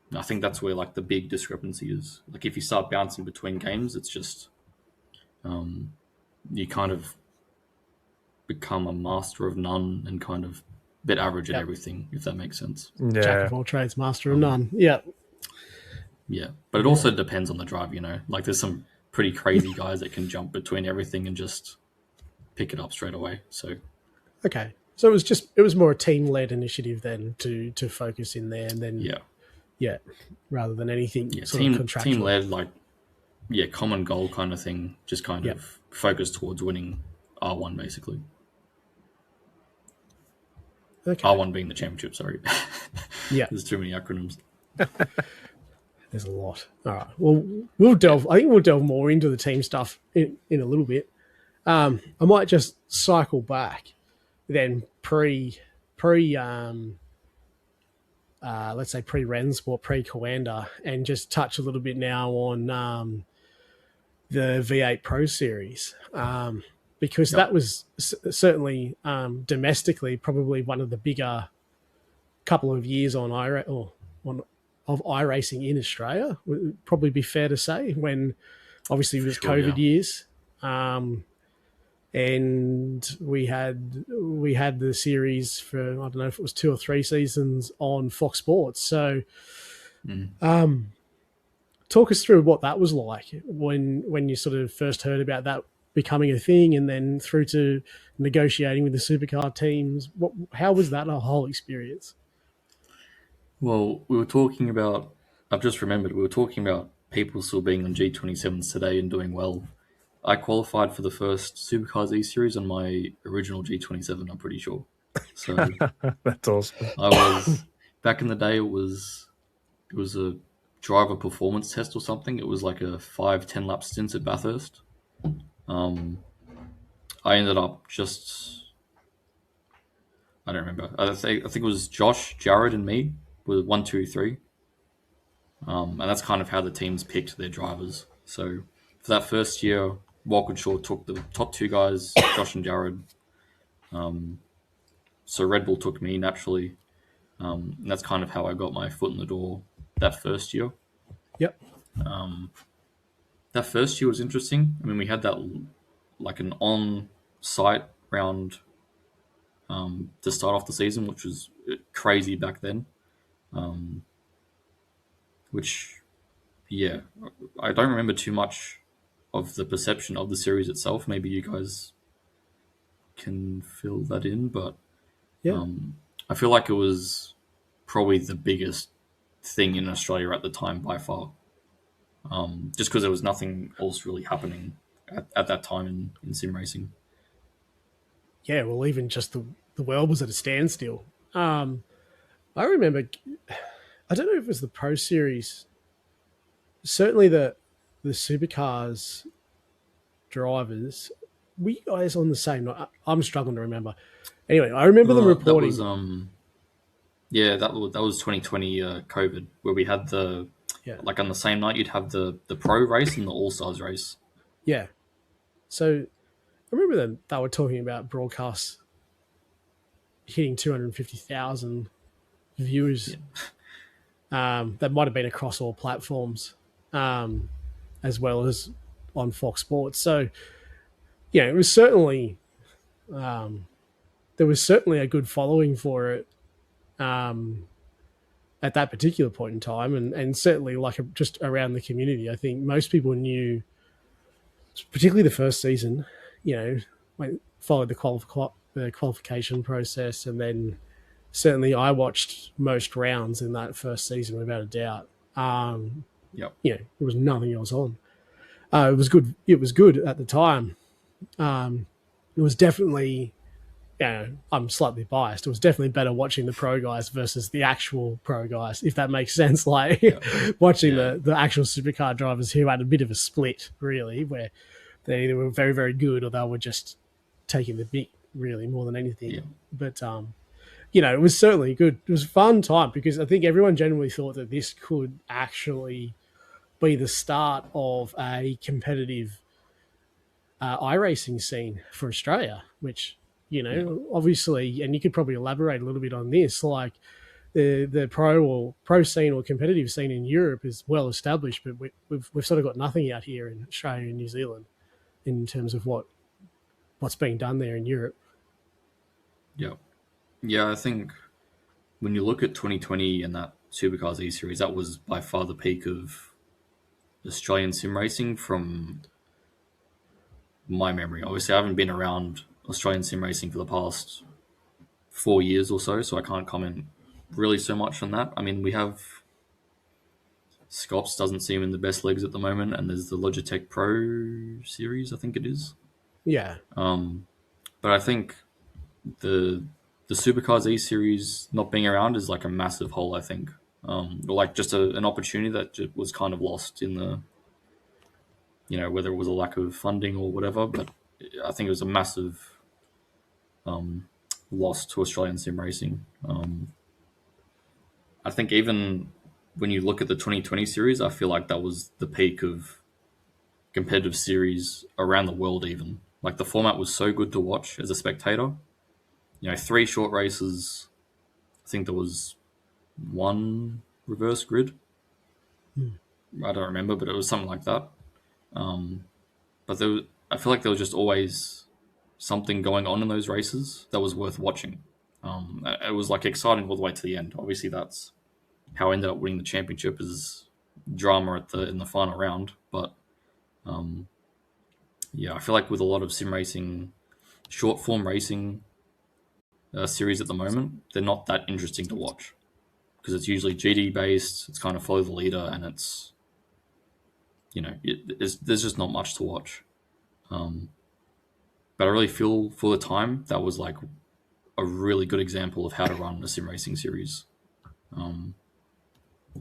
And I think that's where like the big discrepancy is. Like if you start bouncing between games, it's just you kind of become a master of none and kind of a bit average at everything, if that makes sense. Yeah. Jack of all trades, master of none. Yeah. Yeah. But it also depends on the drive, you know. Like there's some pretty crazy guys that can jump between everything and just pick it up straight away. So okay. So it was more a team-led initiative then to focus in there, and then rather than anything sort of contractual. Team-led, like common goal kind of thing, just kind of focused towards winning R1 basically. Okay. R1 being the championship, sorry. Yeah. There's too many acronyms. There's a lot. All right. Well, we'll delve more into the team stuff in a little bit. I might just cycle back then let's say pre-Rennsport, pre-Coanda, and just touch a little bit now on the V8 Pro Series, because that was certainly domestically probably one of the bigger couple of years of iRacing in Australia. Would probably be fair to say, when obviously it was COVID years. And we had the series for, I don't know if it was 2 or 3 seasons on Fox Sports. So talk us through what that was like when you sort of first heard about that becoming a thing, and then through to negotiating with the supercar teams. How was that a whole experience? Well, we were talking about. I've just remembered we were talking about people still being on G27s today and doing well. I qualified for the first Supercars E Series on my original G27. I'm pretty sure. So That's awesome. I was back in the day. It was a driver performance test or something. It was like a 5-10 lap stint at Bathurst. I ended up just. I don't remember. I think it was Josh, Jared, and me with 1, 2, 3. And that's kind of how the teams picked their drivers. So for that first year, Walkinshaw took the top 2 guys, Josh and Jared. So Red Bull took me naturally. And that's kind of how I got my foot in the door that first year. Yep. That first year was interesting. I mean, we had that like an on-site round to start off the season, which was crazy back then. Which, yeah, I don't remember too much of the perception of the series itself. Maybe you guys can fill that in, but Yeah. I feel like it was probably the biggest thing in Australia at the time by far. Just because there was nothing else really happening at that time in sim racing. Yeah, well, even just the world was at a standstill. I remember, I don't know if it was the Pro Series, certainly the Supercars drivers, were you guys on the same night? I'm struggling to remember. Anyway, I remember them reporting. That was 2020 COVID, where we had like on the same night you'd have the pro race and the All Stars race. Yeah. So I remember that they were talking about broadcasts hitting 250,000 viewers. Yeah. That might have been across all platforms, as well as on Fox Sports. So, yeah, it was certainly there was certainly a good following for it at that particular point in time, and certainly like just around the community. I think most people knew, particularly the first season, followed the qualification process, and then certainly I watched most rounds in that first season without a doubt. There was nothing else on. It was good. It was good at the time. It was definitely, I'm slightly biased. It was definitely better watching the pro guys versus the actual pro guys, if that makes sense. Like watching the actual supercar drivers who had a bit of a split, really, where they either were very, very good or they were just taking the beat, really, more than anything. Yeah. But, it was certainly good. It was a fun time because I think everyone generally thought that this could actually be the start of a competitive iRacing scene for Australia, which, obviously, and you could probably elaborate a little bit on this, like the pro scene or competitive scene in Europe is well established, but we've sort of got nothing out here in Australia and New Zealand in terms of what's being done there in Europe. Yeah, I think when you look at 2020 and that Supercars E-Series, that was by far the peak of Australian sim racing from my memory. Obviously, I haven't been around Australian sim racing for the past 4 years or so I can't comment really so much on that. I mean, we have Scops doesn't seem in the best legs at the moment, and there's the Logitech Pro series, I think it is. Yeah. But I think the Supercars E-Series not being around is like a massive hole, I think. Or like just an opportunity that was kind of lost in the, whether it was a lack of funding or whatever, but I think it was a massive loss to Australian sim racing. I think even when you look at the 2020 series, I feel like that was the peak of competitive series around the world even. Like the format was so good to watch as a spectator. 3 short races. I think there was 1 reverse grid. I don't remember, but it was something like that. But I feel like there was just always something going on in those races that was worth watching. It was like exciting all the way to the end. Obviously, that's how I ended up winning the championship, is drama in the final round. But Yeah, I feel like with a lot of sim racing, short form racing series at the moment, they're not that interesting to watch because it's usually GD based. It's kind of follow the leader, and it's there's just not much to watch. But I really feel for the time that was like a really good example of how to run a sim racing series. And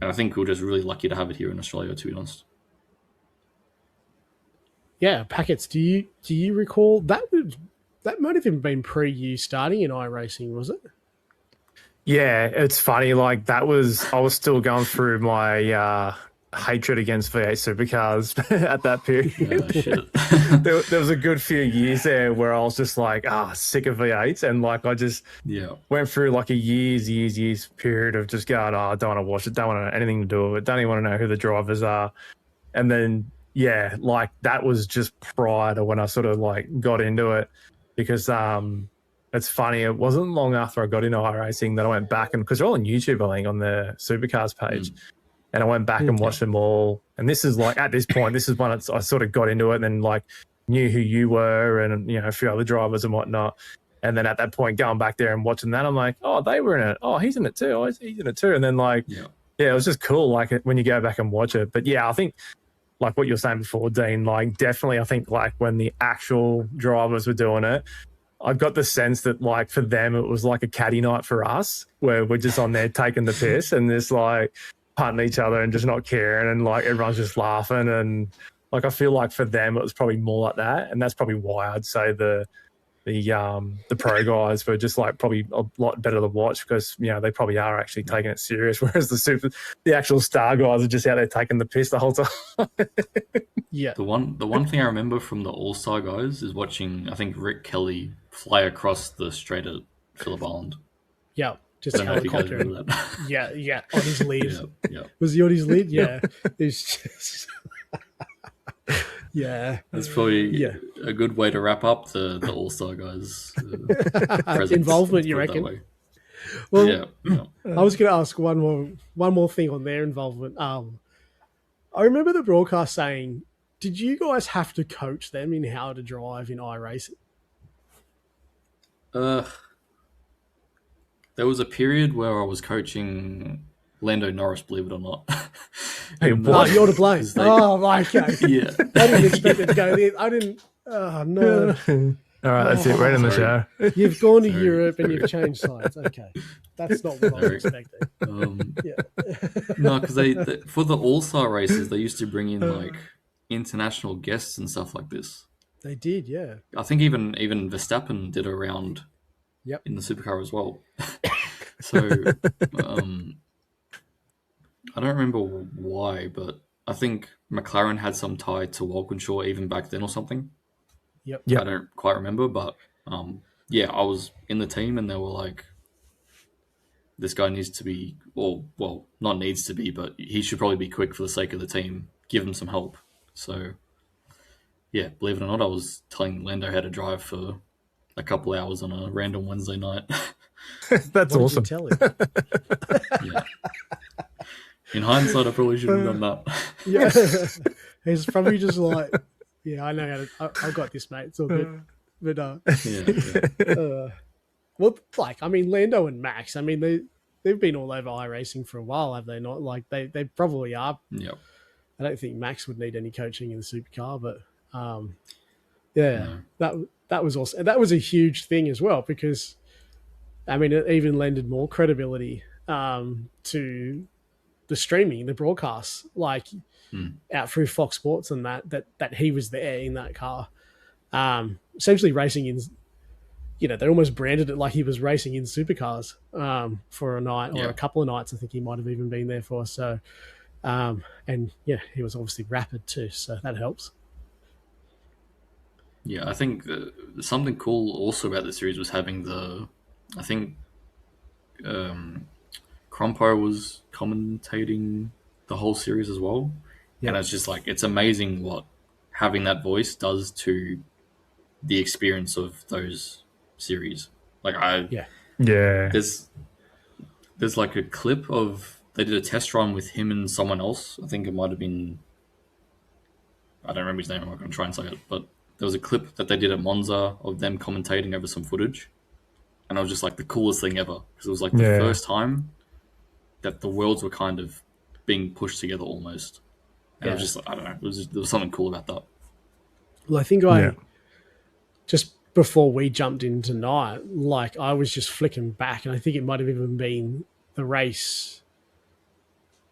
I think we're just really lucky to have it here in Australia, to be honest. Yeah, packets. Do you recall that might have even been pre you starting in iRacing, was it? Yeah, it's funny. Like I was still going through my hatred against V8 Supercars at that period. Shit. There was a good few years there where I was just like, sick of V8s, and like I just went through like a years period of just going, I don't want to watch it, don't want anything to do with it, don't even want to know who the drivers are, and then like that was just prior to when I sort of like got into it, because it's funny, it wasn't long after I got into iRacing that I went back, and because they're all on YouTube, I think, on the Supercars page. And I went back and watched them all. And this is like, at this point, this is when I sort of got into it and then like knew who you were and, a few other drivers and whatnot. And then at that point, going back there and watching that, I'm like, oh, they were in it. Oh, he's in it too. Oh, he's in it too. And then like, it was just cool. Like when you go back and watch it. But yeah, I think like what you were saying before, Dean, like definitely I think like when the actual drivers were doing it, I got the sense that like for them, it was like a caddy night for us where we're just on there taking the piss and just like punting each other and just not caring, and like everyone's just laughing, and like I feel like for them it was probably more like that, and that's probably why I'd say the pro guys were just like probably a lot better to watch because they probably are actually taking it serious, whereas the actual star guys are just out there taking the piss the whole time. Yeah. The one thing I remember from the All Star guys is watching, I think, Rick Kelly fly across the straight at Phillip Island. Yeah. Just helicopter. Yeah. On his lead. Yeah. Was he on his lead? Yeah. It's just... yeah. That's probably a good way to wrap up the All-Star guys. Involvement, you reckon? Well, yeah. I was going to ask one more thing on their involvement. I remember the broadcast saying, did you guys have to coach them in how to drive in iRacing? There was a period where I was coaching Lando Norris, believe it or not. Hey, you're to blame. Okay. Yeah. I didn't expect it to go there. I didn't. Oh, no. All right, that's it. Right in the show. You've gone to Europe and you've changed sides. Okay. That's not what I was expecting. No, because for the All-Star races, they used to bring in like international guests and stuff like this. They did, yeah. I think even Verstappen did a round in the supercar as well. So I don't remember why, but I think McLaren had some tie to Walkinshaw even back then or something. Yep. I don't quite remember, but I was in the team and they were like, this guy needs to be, well, not needs to be, but he should probably be quick for the sake of the team. Give him some help. So, yeah, believe it or not, I was telling Lando how to drive for a couple hours on a random Wednesday night. That's what awesome. Did you tell him? Yeah. In hindsight, I probably should have done that. Yeah. He's probably just like, I know how to, I've got this, mate. It's all good. But, well, like, I mean, Lando and Max, I mean, they've been all over iRacing for a while, have they not? Like, they probably are. Yeah. I don't think Max would need any coaching in the supercar, but that was awesome. And that was a huge thing as well because, I mean, it even lended more credibility to the streaming, the broadcasts, like out through Fox Sports and that he was there in that car, essentially racing in. They almost branded it like he was racing in supercars for a night or a couple of nights. I think he might have even been there for. So, he was obviously rapid too, so that helps. Yeah, I think something cool also about the series was having I think Crompo was commentating the whole series as well. Yep. And it's just like, it's amazing what having that voice does to the experience of those series. Like there's like a clip of, they did a test run with him and someone else. I think it might have been, I don't remember his name, I'm not going to try and say it, but there was a clip that they did at Monza of them commentating over some footage, and it was just like the coolest thing ever because it was like the first time that the worlds were kind of being pushed together almost. And it was just, I don't know, there was something cool about that. Well, I think just before we jumped into night, like I was just flicking back, and I think it might have even been the race.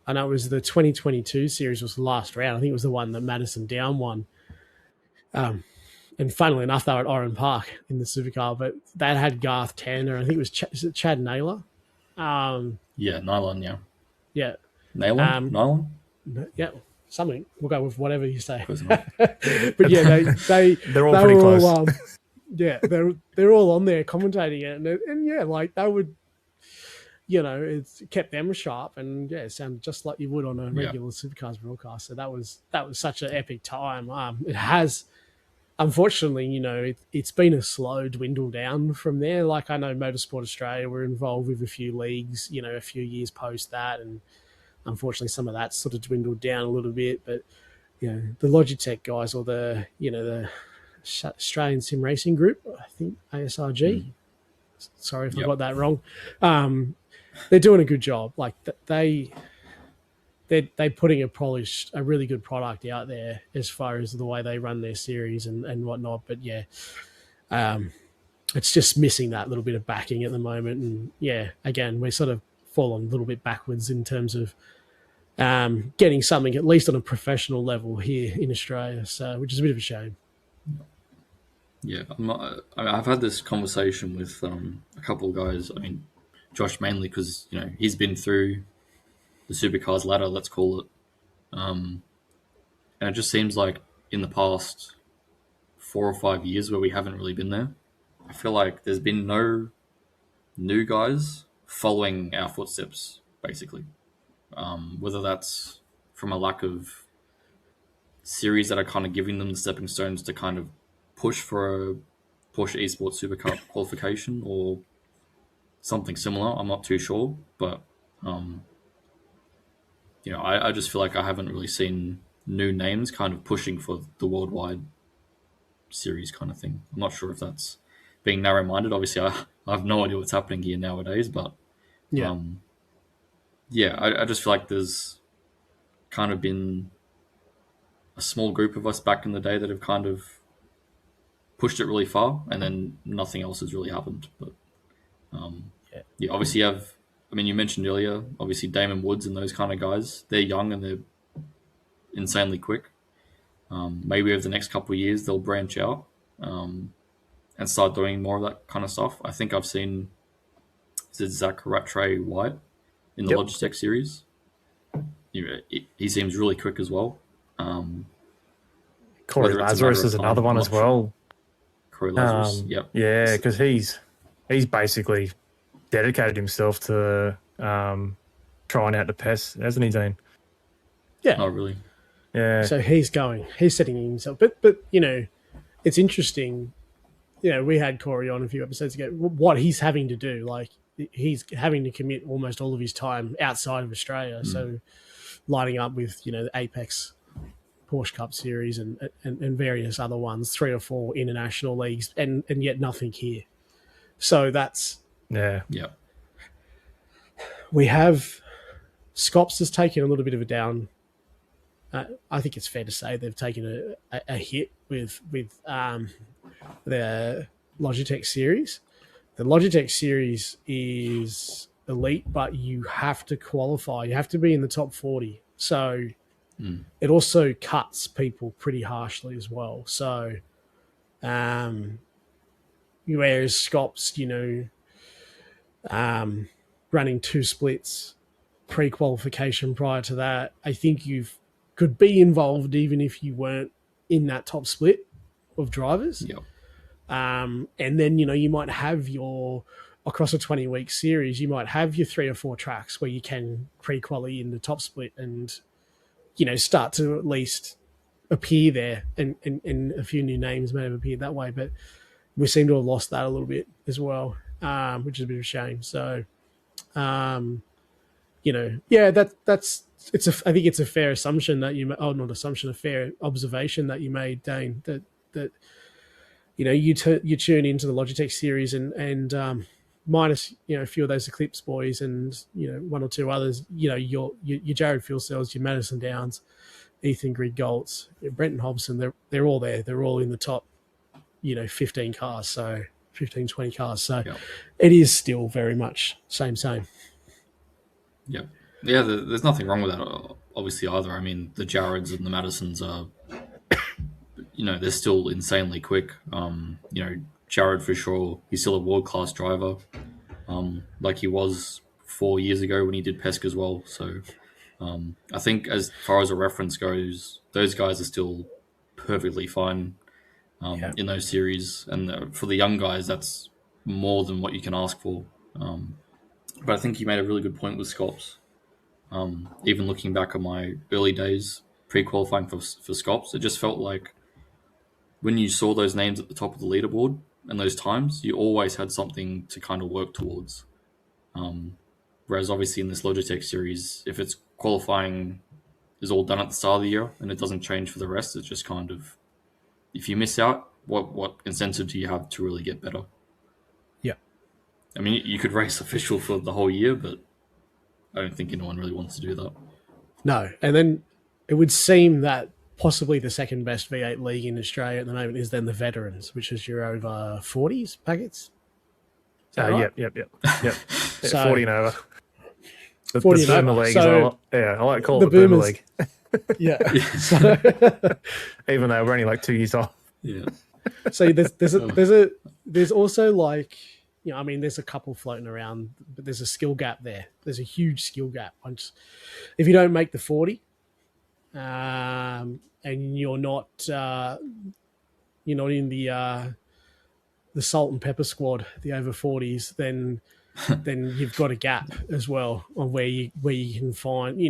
I know it was the 2022 series was the last round. I think it was the one that Madison Down won. And funnily enough, they were at Oran Park in the supercar, but that had Garth Tander. I think it was is it Chad Naylor? Nylon, yeah. Yeah. Nylon? Yeah, something. We'll go with whatever you say. But yeah, they're all pretty close. All, they're all on there commentating it, and yeah, like they would, it's kept them sharp, and yeah, it sounded just like you would on a regular supercars broadcast. So that was such an epic time. It has, unfortunately, it's been a slow dwindle down from there. Like I know Motorsport Australia were involved with a few leagues, a few years post that, and unfortunately some of that sort of dwindled down a little bit. But the Logitech guys, or the Australian Sim Racing Group, I think ASRG. Sorry if I got that wrong. They're doing a good job. Like they're putting a really good product out there as far as the way they run their series and whatnot. But it's just missing that little bit of backing at the moment. And again, we're sort of fallen a little bit backwards in terms of getting something at least on a professional level here in Australia. So, which is a bit of a shame. Yeah, I've had this conversation with a couple of guys. I mean, Josh mainly because he's been through the supercars ladder, let's call it, and it just seems like in the past 4 or 5 years where we haven't really been there, I feel like there's been no new guys following our footsteps, basically. Whether that's from a lack of series that are kind of giving them the stepping stones to kind of push for a Porsche Esports Supercup qualification or something similar. I'm not too sure, but I just feel like I haven't really seen new names kind of pushing for the worldwide series kind of thing. I'm not sure if that's being narrow-minded. Obviously, I have no idea what's happening here nowadays, but I just feel like there's kind of been a small group of us back in the day that have kind of pushed it really far, and then nothing else has really happened. But obviously you mentioned earlier, obviously Damon Woods and those kind of guys, they're young and they're insanely quick. Maybe over the next couple of years they'll branch out and start doing more of that kind of stuff. I think I've seen Zach Rattray White in the Logitech series. He seems really quick as well. Corey Lazarus is another one as well. Corey Lazarus, yeah, because he's basically dedicated himself to trying out the PES, hasn't he, Dayne? Yeah. Oh, really? Yeah. So he's setting himself. But it's interesting. We had Corey on a few episodes ago. What he's having to do, like he's having to commit almost all of his time outside of Australia. So lining up with the Apex Porsche Cup series and various other ones, 3 or 4 international leagues, and yet nothing here. So that's we have Scops has taken a little bit of a down. I think it's fair to say they've taken a hit with the Logitech series. The Logitech series is elite, but you have to qualify. You have to be in the top 40. So it also cuts people pretty harshly as well. So whereas Scops, running 2 splits pre-qualification prior to that, I think you could be involved even if you weren't in that top split of drivers. Yep. And then, you might have across a 20-week series, you might have your 3 or 4 tracks where you can pre-quali in the top split and, start to at least appear there. And a few new names may have appeared that way, but we seem to have lost that a little bit as well, which is a bit of a shame. So, I think it's a fair assumption that a fair observation that you made, Dayne, that that you tune into the Logitech series and minus a few of those Eclipse boys and one or two others, your Jared Fieldsells, your Madison Downs, Ethan Grid-Goltz, Brenton Hobson, they're all there. They're all in the top 15 cars, so 15, 20 cars. So It is still very much same. Yeah. There's nothing wrong with that, obviously, either. I mean, the Jareds and the Madisons are, they're still insanely quick. Jared, for sure, he's still a world-class driver, like he was 4 years ago when he did PESC as well. So I think as far as a reference goes, those guys are still perfectly fine in those series. And for the young guys, that's more than what you can ask for. But I think you made a really good point with Scops. Even looking back on my early days pre-qualifying for Scops, it just felt like when you saw those names at the top of the leaderboard and those times, you always had something to kind of work towards. Whereas obviously in this Logitech series, if it's qualifying is all done at the start of the year and it doesn't change for the rest, it's just kind of, if you miss out, what incentive do you have to really get better? Yeah. I mean, you could race official for the whole year, but I don't think anyone really wants to do that. No. And then it would seem that possibly the second best V8 league in Australia at the moment is then the veterans, which is your over 40s packets. Right? Yep. So, 40 and over. The 40 the and Boomer over. League. So, I like to call it the Boomer League. Yeah. So, even though we're only like 2 years old. Yeah. So there's also like, I mean, there's a couple floating around, but there's a skill gap there. There's a huge skill gap. If you don't make the 40, and you're not in the salt and pepper squad, the over 40s, then you've got a gap as well on where you can find.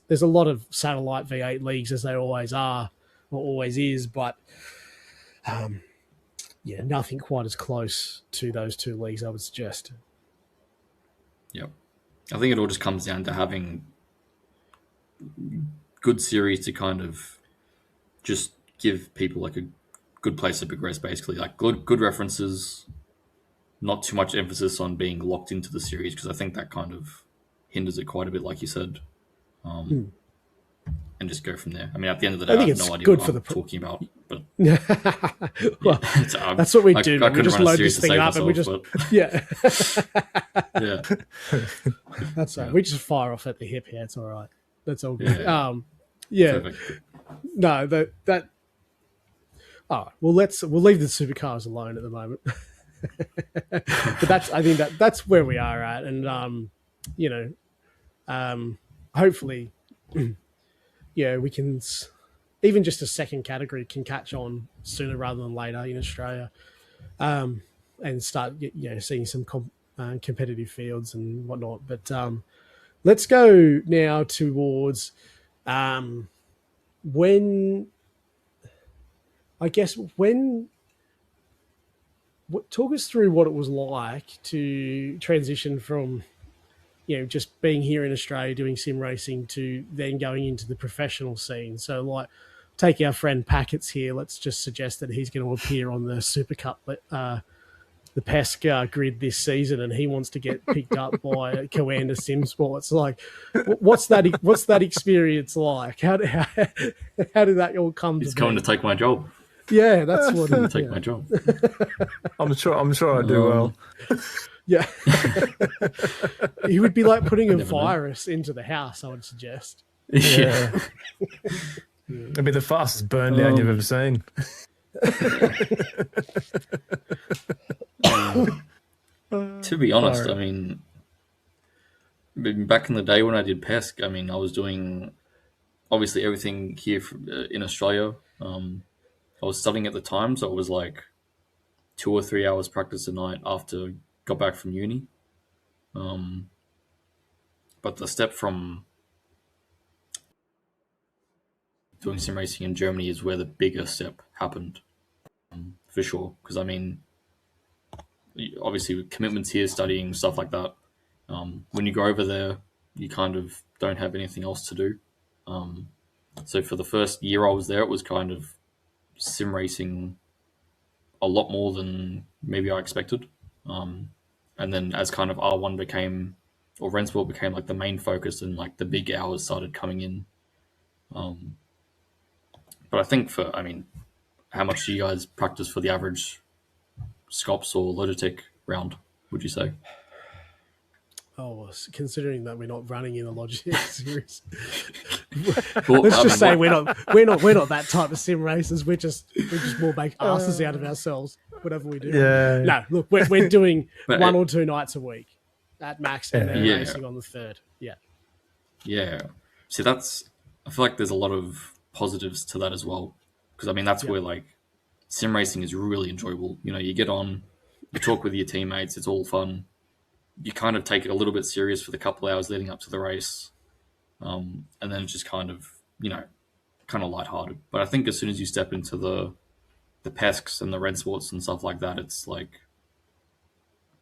There's a lot of satellite V8 leagues, as there always are or always is, but nothing quite as close to those two leagues, I would suggest. Yep. I think it all just comes down to having good series to kind of just give people like a good place to progress, basically. Like good references, not too much emphasis on being locked into the series, because I think that kind of hinders it quite a bit, like you said. And just go from there. I mean, at the end of the day, I have no idea what I'm talking about. But well, that's what we do. We just load this thing up and we just yeah. That's right. We just fire off at the hip here. It's all right. That's all good. Perfect. No, that. Oh, well, we'll leave the supercars alone at the moment. But I think that's where we are at, and hopefully, we can, even just a second category can catch on sooner rather than later in Australia, and start seeing some competitive fields and whatnot. But let's go now towards talk us through what it was like to transition from just being here in Australia doing sim racing to then going into the professional scene. So like, take our friend Packets here. Let's just suggest that he's going to appear on the Supercup, the PESC grid this season, and he wants to get picked up by Coanda Esports. Like, what's that experience like? How did that all come? He's coming to take my job. Yeah, that's what. He's take my job. I'm sure I do well. Yeah. He would be like putting a virus into the house, I would suggest. Yeah. It'd be the fastest burn down you've ever seen. To be honest, I mean, back in the day when I did PESC, I mean, I was doing obviously everything here in Australia. I was studying at the time, so it was like 2 or 3 hours practice a night after I got back from uni. But the step from doing sim racing in Germany is where the bigger step happened, for sure. Because I mean, obviously with commitments here, studying, stuff like that, when you go over there, you kind of don't have anything else to do. So for the first year I was there, it was kind of sim racing a lot more than maybe I expected. And then as kind of R1 became, or Rennsport became like the main focus, and like the big hours started coming in. But I think how much do you guys practice for the average Scops or Logitech round, would you say? Oh, considering that we're not running in the Logitech series, Well, let's just say we're not that type of sim racers. We just more make asses out of ourselves, whatever we do. Yeah. No, look, we're doing But one or two nights a week at max, and then Yeah. racing on the third. Yeah. Yeah. See, I feel like there's a lot of positives to that as well. Because, I mean, that's where, like, sim racing is really enjoyable. You know, you get on, you talk with your teammates, it's all fun. You kind of take it a little bit serious for the couple of hours leading up to the race. And then it's just kind of lighthearted. But I think as soon as you step into the pesks and the Rennsports and stuff like that, it's, like,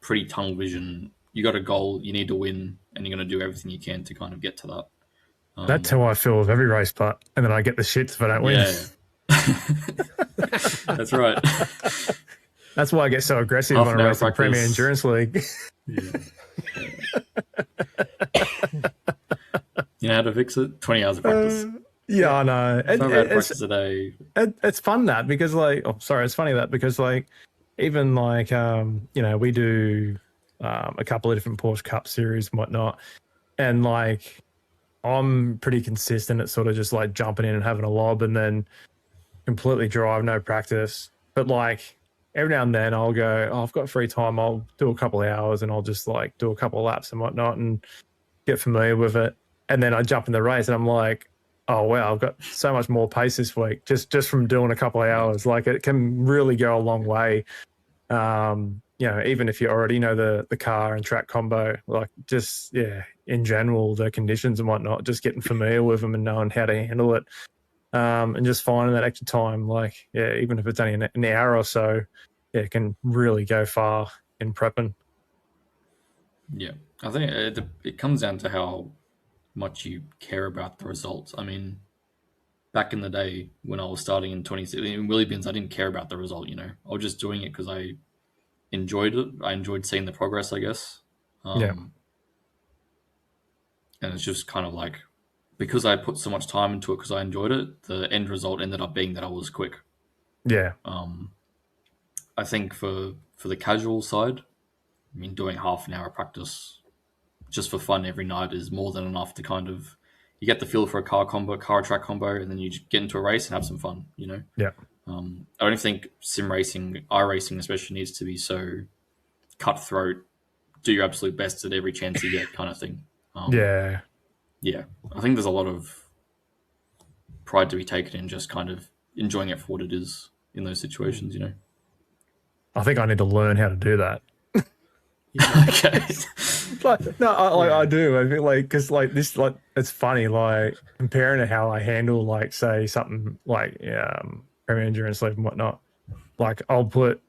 pretty tunnel vision. You got a goal, you need to win, and you're going to do everything you can to kind of get to that. That's how I feel with every race part, and then I get the shits if I don't win. Yeah. That's right. That's why I get so aggressive Half when an I hour race in practice. Premier Endurance League. Yeah. You know how to fix it? 20 hours of practice. Yeah, I know. It's not bad practice a day. It's fun that because it's funny that because even we do a couple of different Porsche Cup series and whatnot, and like I'm pretty consistent at sort of just like jumping in and having a lob and then completely drive, no practice. But like every now and then I'll go, I've got free time, I'll do a couple of hours and I'll just like do a couple of laps and whatnot and get familiar with it. And then I jump in the race and I'm like, oh wow, I've got so much more pace this week just from doing a couple of hours. Like it can really go a long way. Even if you already know the car and track combo, like just in general, the conditions and whatnot, just getting familiar with them and knowing how to handle it. And just finding that extra time, even if it's only an hour or so, it can really go far in prepping. Yeah. I think it comes down to how much you care about the results. I mean, back in the day when I was starting in 2016 in Willie Bins, I didn't care about the result, I was just doing it because I enjoyed it. I enjoyed seeing the progress, I guess. And it's just kind of like, because I put so much time into it because I enjoyed it, the end result ended up being that I was quick. Yeah. I think for the casual side, I mean, doing half an hour practice just for fun every night is more than enough to kind of, you get the feel for a car track combo, and then you get into a race and have some fun, Yeah. I don't think sim racing, iRacing especially, needs to be so cutthroat, do your absolute best at every chance you get kind of thing. Yeah. Yeah. I think there's a lot of pride to be taken in just kind of enjoying it for what it is in those situations, I think I need to learn how to do that. Okay. I do. I feel like, because like this, like it's funny, like comparing to how I handle, like say something like Premier Endurance League and whatnot. Like I'll put,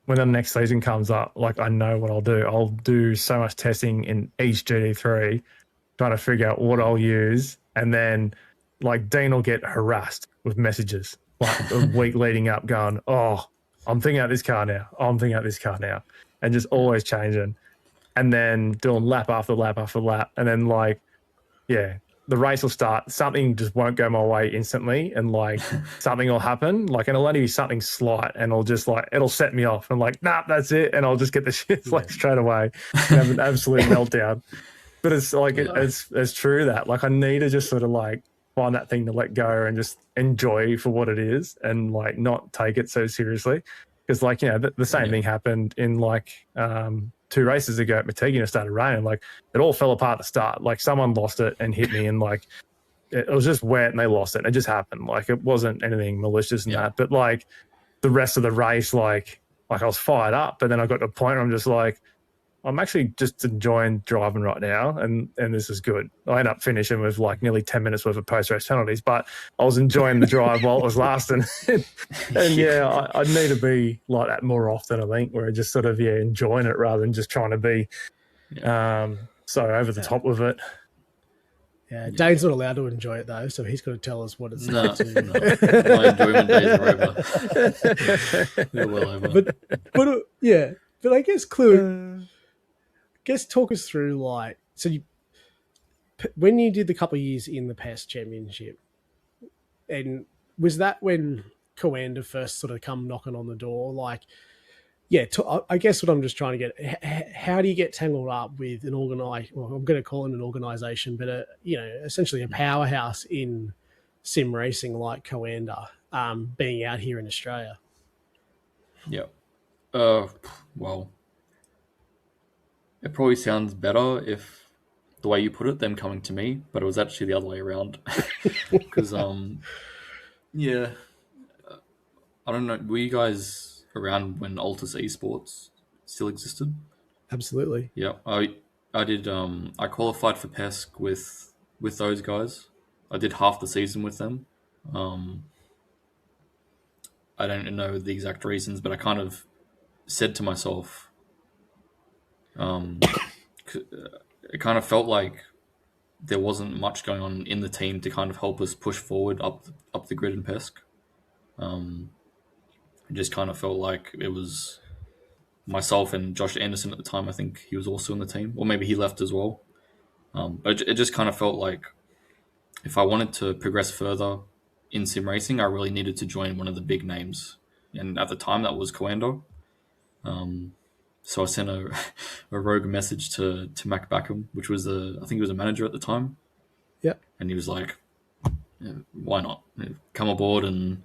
when the next season comes up, like I know what I'll do. I'll do so much testing in each GT3, trying to figure out what I'll use, and then like Dean will get harassed with messages like a week leading up, going, "Oh, I'm thinking out this car now. I'm thinking out this car now," and just always changing. And then doing lap after lap after lap. And then the race will start. Something just won't go my way instantly. And like something will happen. Like, and it'll only be something slight. And it'll just it'll set me off. I'm like, nah, that's it. And I'll just get the shit straight away and have an absolute meltdown. But it's like, it's true that like I need to just sort of like find that thing to let go and just enjoy for what it is and like not take it so seriously. Because like, the same thing happened in like, 2 races ago at Montego, and it started raining. Like it all fell apart at the start. Like someone lost it and hit me, and like it was just wet and they lost it. And it just happened. Like it wasn't anything malicious in that. But like the rest of the race, like I was fired up. But then I got to a point where I'm just like, I'm actually just enjoying driving right now, and this is good. I ended up finishing with like nearly 10 minutes worth of post-race penalties, but I was enjoying the drive while it was lasting. and I need to be like that more often, I think, where I just sort of enjoying it rather than just trying to be so over the top with it. Yeah, Dayne's not allowed to enjoy it though, so he's got to tell us what it's No, like to. no. My enjoyment days are over. They're well over. But I guess talk us through like when you did the couple of years in the PES Championship, and was that when Coanda first sort of come knocking on the door? Like, I guess what I'm just trying to get, how do you get tangled up with an I'm going to call it an organisation, but essentially a powerhouse in sim racing like Coanda, being out here in Australia? Yeah. Well, it probably sounds better if the way you put it, them coming to me, but it was actually the other way around. Because, yeah, I don't know. Were you guys around when Altus Esports still existed? Absolutely. Yeah, I did. I qualified for PESC with those guys. I did half the season with them. I don't know the exact reasons, but I kind of said to myself, it kind of felt like there wasn't much going on in the team to kind of help us push forward up the grid in PESC. It just kind of felt like it was myself and Josh Anderson at the time. I think he was also in the team, or maybe he left as well. But it just kind of felt like if I wanted to progress further in sim racing, I really needed to join one of the big names. And at the time, that was Coanda. So I sent a rogue message to Mac Backham, which was I think he was a manager at the time. Yeah. And he was like, yeah, why not? Come aboard. And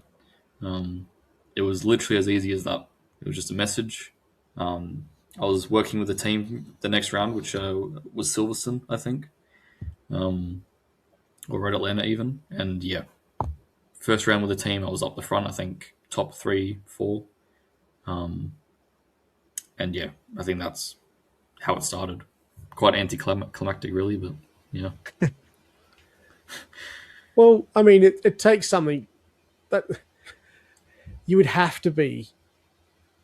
it was literally as easy as that. It was just a message. I was working with the team the next round, which was Silverstone, I think. Or Red Atlanta even. And yeah, first round with the team, I was up the front, I think top 3, 4. And yeah, I think that's how it started. Quite anticlimactic, really, but yeah. Well, I mean, it takes something that you would have to be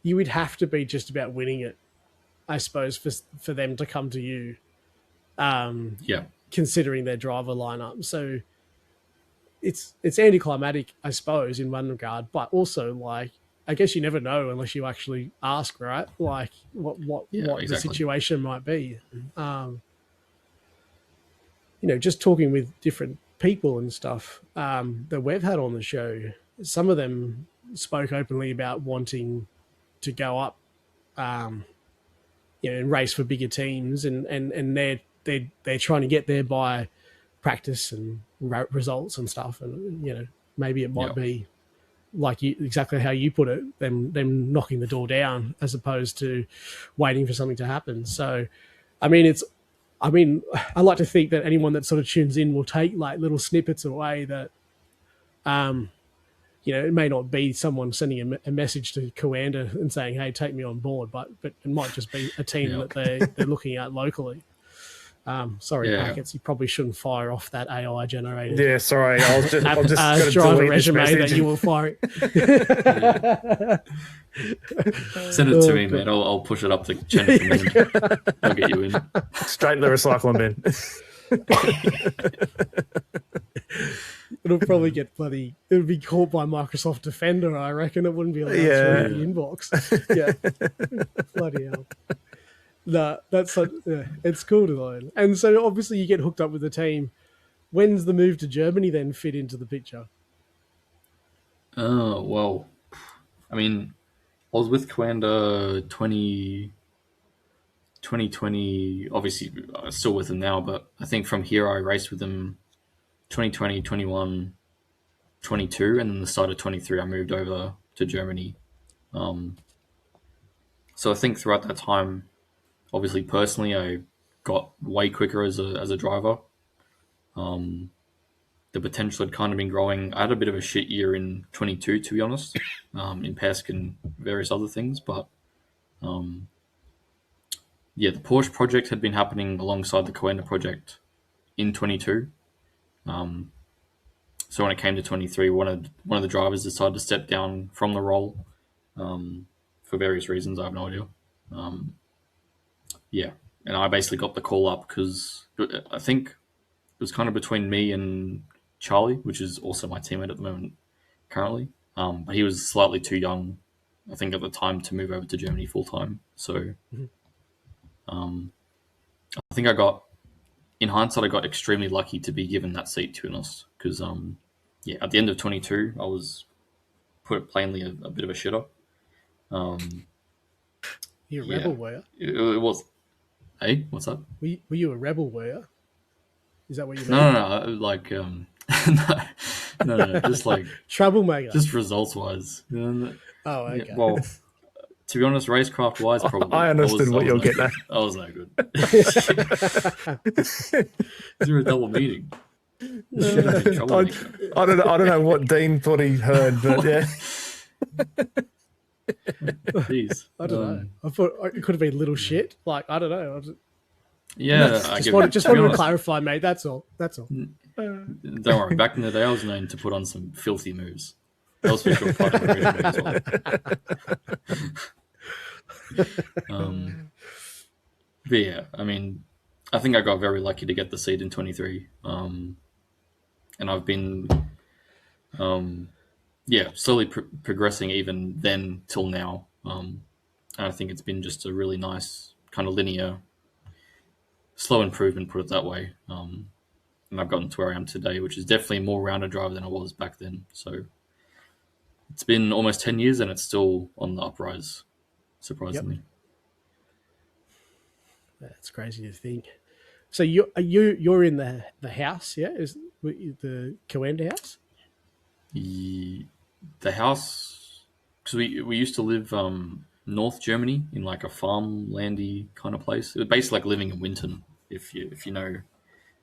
just about winning it, I suppose, for them to come to you. Yeah. Considering their driver lineup. So it's anticlimactic, I suppose, in one regard, but also like I guess you never know unless you actually ask, right? Like what exactly. the situation might be. Just talking with different people and stuff that we've had on the show, some of them spoke openly about wanting to go up, and race for bigger teams, and they're trying to get there by practice and results and stuff, and maybe it might be like exactly how you put it, them knocking the door down as opposed to waiting for something to happen. So, I like to think that anyone that sort of tunes in will take like little snippets away that, it may not be someone sending a message to Coanda and saying, "Hey, take me on board," but it might just be a team that they're looking at locally. Packets, you probably shouldn't fire off that AI generated. Yeah, sorry. I'll just driver resume that you will fire. Send it to me, man. I'll push it up to Jennifer. I'll get you in. Straight to the recycling bin. It'll probably get it'll be caught by Microsoft Defender, I reckon. It wouldn't be allowed through the inbox. Yeah. Bloody hell. No, it's cool to learn. And so obviously you get hooked up with the team. When's the move to Germany then fit into the picture? Oh, well, I mean, I was with Coanda 2020, obviously I'm still with them now, but I think from here I raced with them 2020, 21, 22, and then the start of 23 I moved over to Germany. So I think throughout that time, obviously, personally, I got way quicker as a driver. The potential had kind of been growing. I had a bit of a shit year in 22, to be honest, in PESC and various other things. But the Porsche project had been happening alongside the Coanda project in 22. So when it came to 23, one of the drivers decided to step down from the role for various reasons. I have no idea. And I basically got the call up because I think was kind of between me and Charlie, which is also my teammate at the moment currently. But he was slightly too young, I think, at the time to move over to Germany full time. So I think in hindsight, I got extremely lucky to be given that seat, to be honest. Because, at the end of 22, I was, put it plainly, a bit of a shitter. You're a rebel, were you? It was. Hey, what's up? Were you a rebel, were you? Is that what you mean? No. Like, no. Just like troublemaker. Just results wise. Oh, okay. Yeah, well, to be honest, racecraft wise, probably. I understood what you're getting at. I was no good. Is there a double meaning? I don't know what Dean thought he heard, but yeah. Jeez. I don't know. I thought it could have been little shit. Like, I don't know. Just wanted to clarify, mate. That's all. Don't worry. Back in the day, I was known to put on some filthy moves. That was for sure part of the resume as well. But yeah, I mean, I think I got very lucky to get the seat in 23. And I've been, slowly progressing even then till now. And I think it's been just a really nice kind of linear, slow improvement, put it that way. And I've gotten to where I am today, which is definitely a more rounded driver than I was back then. So it's been almost 10 years and it's still on the uprise, surprisingly. Yep. That's crazy to think. So you're in the house, yeah? Is the Coanda house? The house, because we used to live North Germany in like a farmlandy kind of place. It was basically like living in Winton, if you know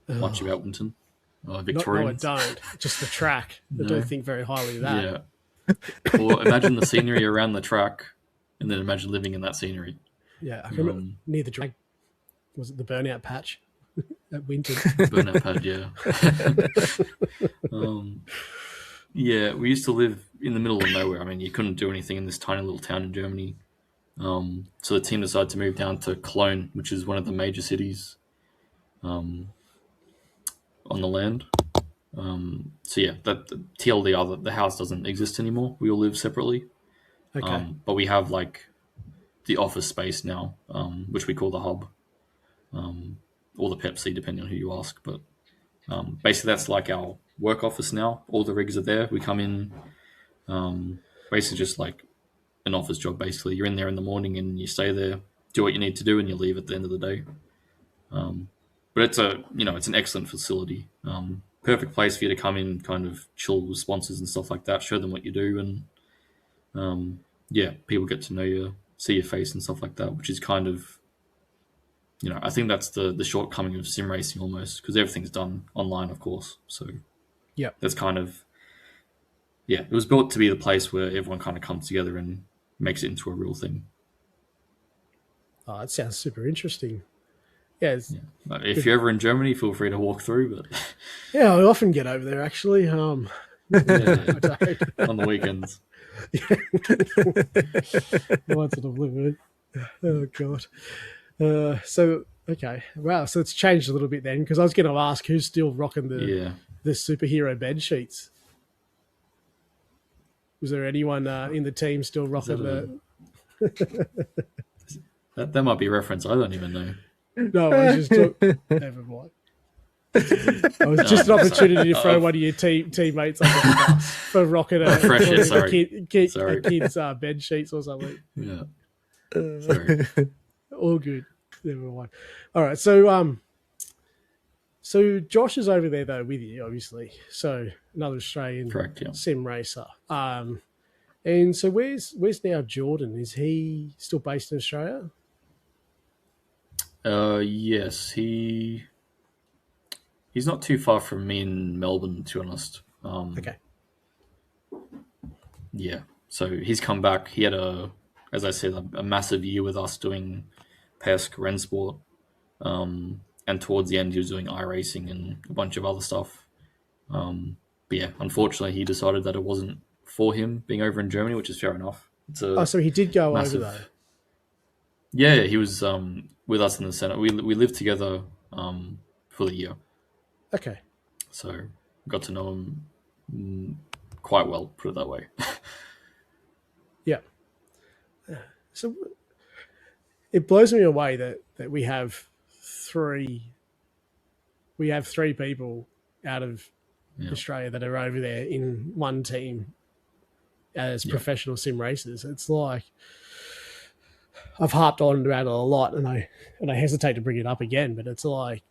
much about Winton. Victoria. No, I don't. Just the track. I don't think very highly of that. Yeah. Well, imagine the scenery around the track, and then imagine living in that scenery. Yeah, I remember near the drag. Was it the burnout patch at Winton? Burnout pad, yeah. We used to live in the middle of nowhere. I mean, you couldn't do anything in this tiny little town in Germany. So the team decided to move down to Cologne, which is one of the major cities on the land. That TLDR, the house doesn't exist anymore. We all live separately. Okay. But we have like the office space now, which we call the hub, or the Pepsi, depending on who you ask. But basically, that's like our work office now. All the rigs are there. We come in, basically just like an office job. Basically, you're in there in the morning and you stay there, do what you need to do, and you leave at the end of the day. But it's an excellent facility. Perfect place for you to come in, kind of chill with sponsors and stuff like that. Show them what you do, and people get to know you, see your face and stuff like that, which is kind of, I think that's the shortcoming of sim racing almost, because everything's done online, of course. So yeah, that's kind of, it was built to be the place where everyone kind of comes together and makes it into a real thing. Oh, that sounds super interesting. Yeah. If you're ever in Germany, feel free to walk through. But yeah, I often get over there actually. On the weekends. Once in a blue moon. Oh god. Okay, wow. So it's changed a little bit then, because I was going to ask who's still rocking the superhero bed sheets. Was there anyone in the team still rocking the? That might be a reference I don't even know. No, I was just never mind. I was just an opportunity to throw one of your teammates under the bus for rocking a kid's bed sheets or something. Yeah. Sorry. All good. Never mind. All right. So Josh is over there though with you, obviously. So another Australian sim racer. And so where's now Jordan? Is he still based in Australia? Yes, he's not too far from me in Melbourne, to be honest. Okay. Yeah, so he's come back. He had as I said, a massive year with us doing PESC, Rennsport, and towards the end he was doing iRacing and a bunch of other stuff. But yeah, unfortunately he decided that it wasn't for him being over in Germany, which is fair enough. So he did go over though. Yeah, he was with us in the Senate. We lived together for the year. Okay. So got to know him quite well, put it that way. Yeah. So it blows me away that we have three people out of Yeah. Australia that are over there in one team as Yeah. professional sim racers. It's like I've harped on about it a lot, and I hesitate to bring it up again, but it's like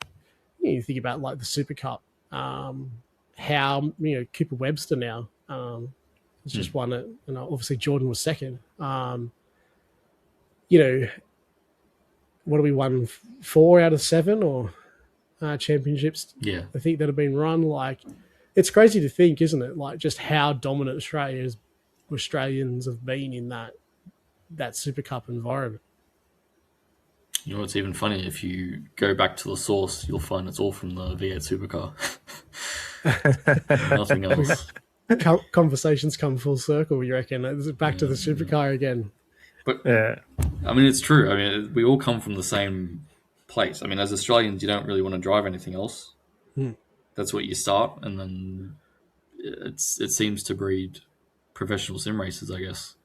you think about like the Supercup, how Cooper Webster now has just won it, and obviously Jordan was second. What do we won? 4 out of 7 or championships? Yeah. I think that have been run. Like, it's crazy to think, isn't it? Like, just how dominant Australians have been in that Super Cup environment. You know, it's even funny. If you go back to the source, you'll find it's all from the V8 Supercar. Nothing else. Conversations come full circle, you reckon? It's back to the supercar again. But I mean, it's true. I mean, we all come from the same place. I mean, as Australians, you don't really want to drive anything else. That's what you start, and then it seems to breed professional sim racers, I guess.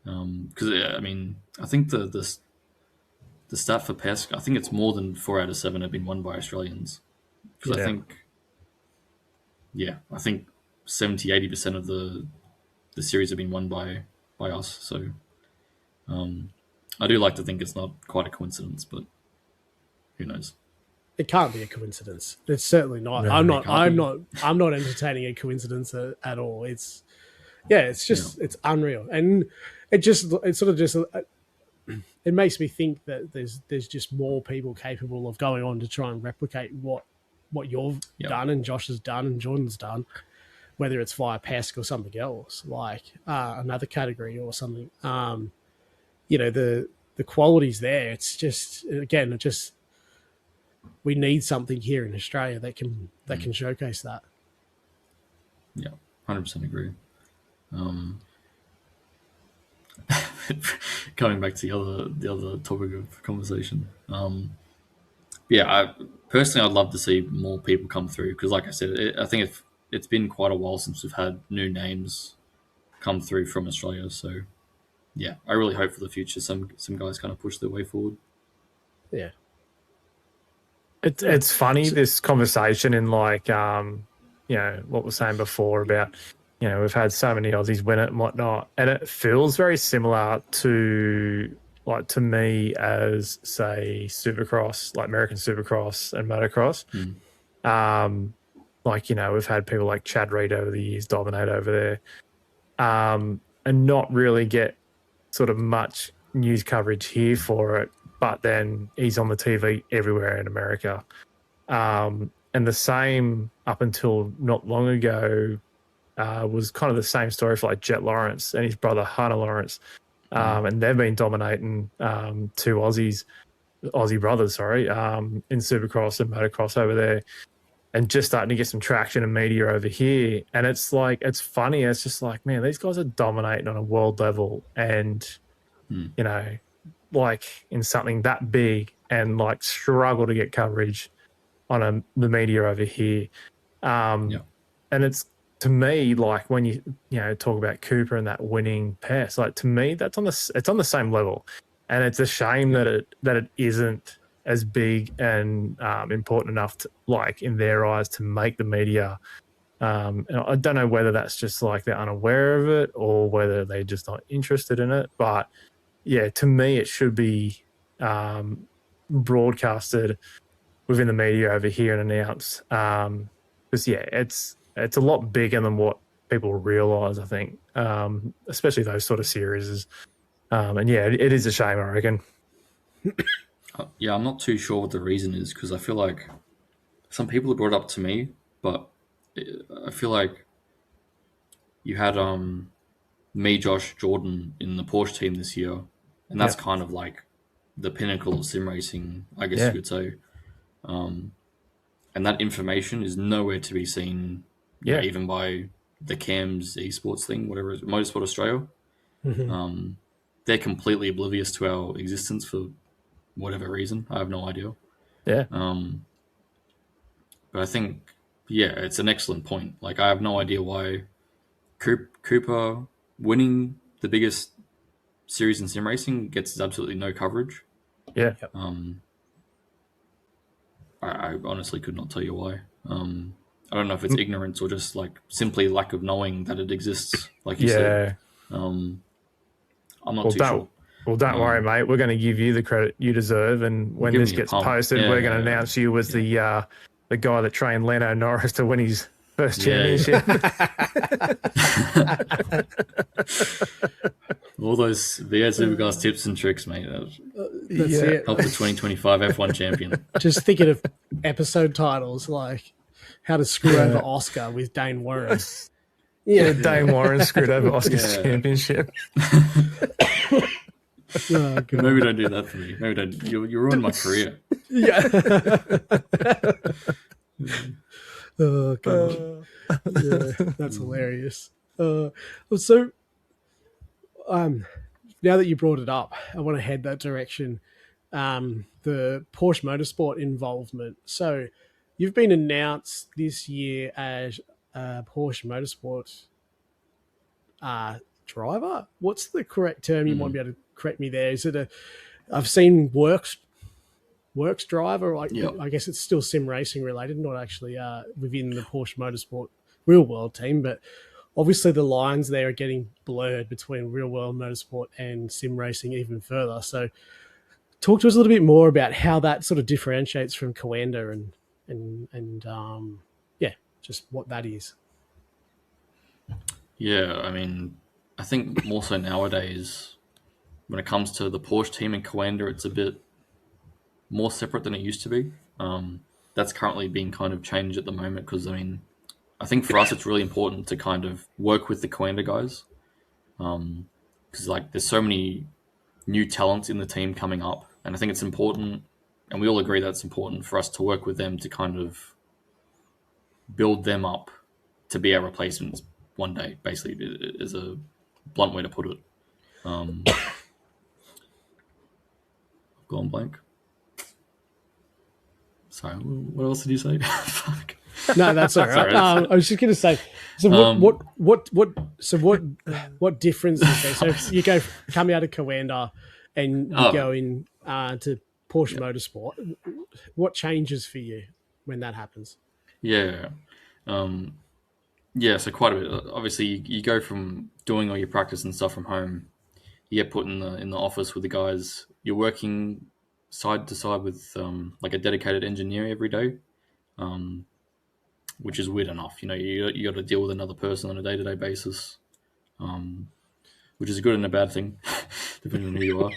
Because I mean, I think the stat for PESC, I think it's more than 4 out of 7 have been won by Australians. Because I think 70-80% of the series have been won by us. So I do like to think it's not quite a coincidence, but who knows? It can't be a coincidence. It's certainly not. No, I'm not entertaining a coincidence at all. It's unreal, and it makes me think that there's just more people capable of going on to try and replicate what you've done and Josh has done and Jordan's done, whether it's via PESC or something else, like another category or something. The quality's there. It's just, again, we need something here in Australia that can showcase that. Yeah, 100% agree. Coming back to the other topic of conversation. I'd love to see more people come through because, like I said, I think it's been quite a while since we've had new names come through from Australia. So, yeah, I really hope for the future some guys kind of push their way forward. Yeah. It's funny, this conversation in like, what we're saying before about, we've had so many Aussies win it and whatnot. And it feels very similar to me as, say, Supercross, like American Supercross and motocross. We've had people like Chad Reed over the years dominate over there and not really get sort of much news coverage here for it. But then he's on the TV everywhere in America. And the same up until not long ago was kind of the same story for like Jet Lawrence and his brother Hunter Lawrence. And they've been dominating two Aussie brothers, in Supercross and motocross over there, and just starting to get some traction and media over here. And it's like, it's funny. It's just like, man, these guys are dominating on a world level, and like in something that big, and like struggle to get coverage on the media over here. And it's, to me, like when you talk about Cooper and that winning pass, like to me it's on the same level, and it's a shame that it isn't as big and important enough to, like in their eyes, to make the media. And I don't know whether that's just like they're unaware of it or whether they're just not interested in it, but yeah, to me it should be broadcasted within the media over here and announced, because it's a lot bigger than what people realise, I think, especially those sort of series. And yeah, it is a shame, I reckon. Yeah, I'm not too sure what the reason is, because I feel like some people have brought it up to me, but I feel like you had me, Josh, Jordan in the Porsche team this year, and that's kind of like the pinnacle of sim racing, I guess you could say. And that information is nowhere to be seen, even by the CAMS esports thing, whatever it is, Motorsport Australia. They're completely oblivious to our existence for whatever reason. I have no idea. Yeah. But I think, yeah, it's an excellent point. Like, I have no idea why Cooper winning the biggest series in sim racing gets absolutely no coverage. Yeah. Yep. I honestly could not tell you why. I don't know if it's ignorance or just like simply lack of knowing that it exists. Like you said, I'm not too sure. Well, don't worry, mate. We're going to give you the credit you deserve, and when Give this me a gets pump. posted, we're going to announce you as the guy that trained Lando Norris to win his first championship. All those V8 Supercars tips and tricks, mate. That's it. Help the 2025 F1 champion. Just thinking of episode titles like "How to Screw Over Oscar" with Dayne Warren. Yeah, Dayne Warren screwed over Oscar's championship. Oh, God. Maybe don't do that for me. Maybe don't. You ruined my career. Yeah. Oh, God. Yeah, that's hilarious. So, now that you brought it up, I want to head that direction. The Porsche Motorsport involvement. So, you've been announced this year as a Porsche Motorsport driver. What's the correct term? You might be able to correct me there. Is it I've seen works driver. I guess it's still sim racing related, not actually within the Porsche Motorsport real world team, but obviously the lines there are getting blurred between real world motorsport and sim racing even further. So talk to us a little bit more about how that sort of differentiates from Coanda and just what that is. Yeah, I mean, I think more so nowadays, when it comes to the Porsche team and Coanda, it's a bit more separate than it used to be. That's currently being kind of changed at the moment because, I mean, I think for us it's really important to kind of work with the Coanda guys because, like, there's so many new talents in the team coming up, and I think it's important, and we all agree that it's important for us to work with them to kind of build them up to be our replacements one day, basically, is a blunt way to put it. I've gone blank. Sorry, what else did you say? Fuck. No, that's all right. I was just going to say. So what difference is there? So if you come out of Coanda and you go in to Porsche Motorsport, what changes for you when that happens? Yeah. So quite a bit. Obviously, you go from doing all your practice and stuff from home. You get put in the office with the guys. You're working side to side with like a dedicated engineer every day, which is weird enough. You know, you got to deal with another person on a day-to-day basis, which is a good and a bad thing, depending on who you are.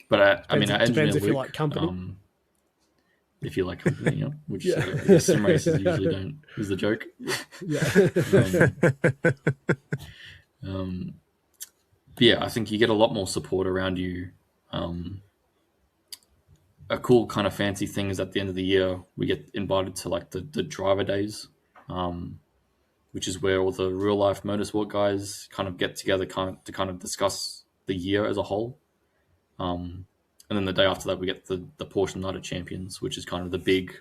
But I mean, our depends if Luke, you like company. If you like company, yeah, which sim races usually don't, is the joke. Yeah. I think you get a lot more support around you. A cool kind of fancy thing is at the end of the year, we get invited to like the driver days, which is where all the real life motorsport guys kind of get together to kind of discuss the year as a whole. And then the day after that, we get the Porsche Night of Champions, which is kind of the big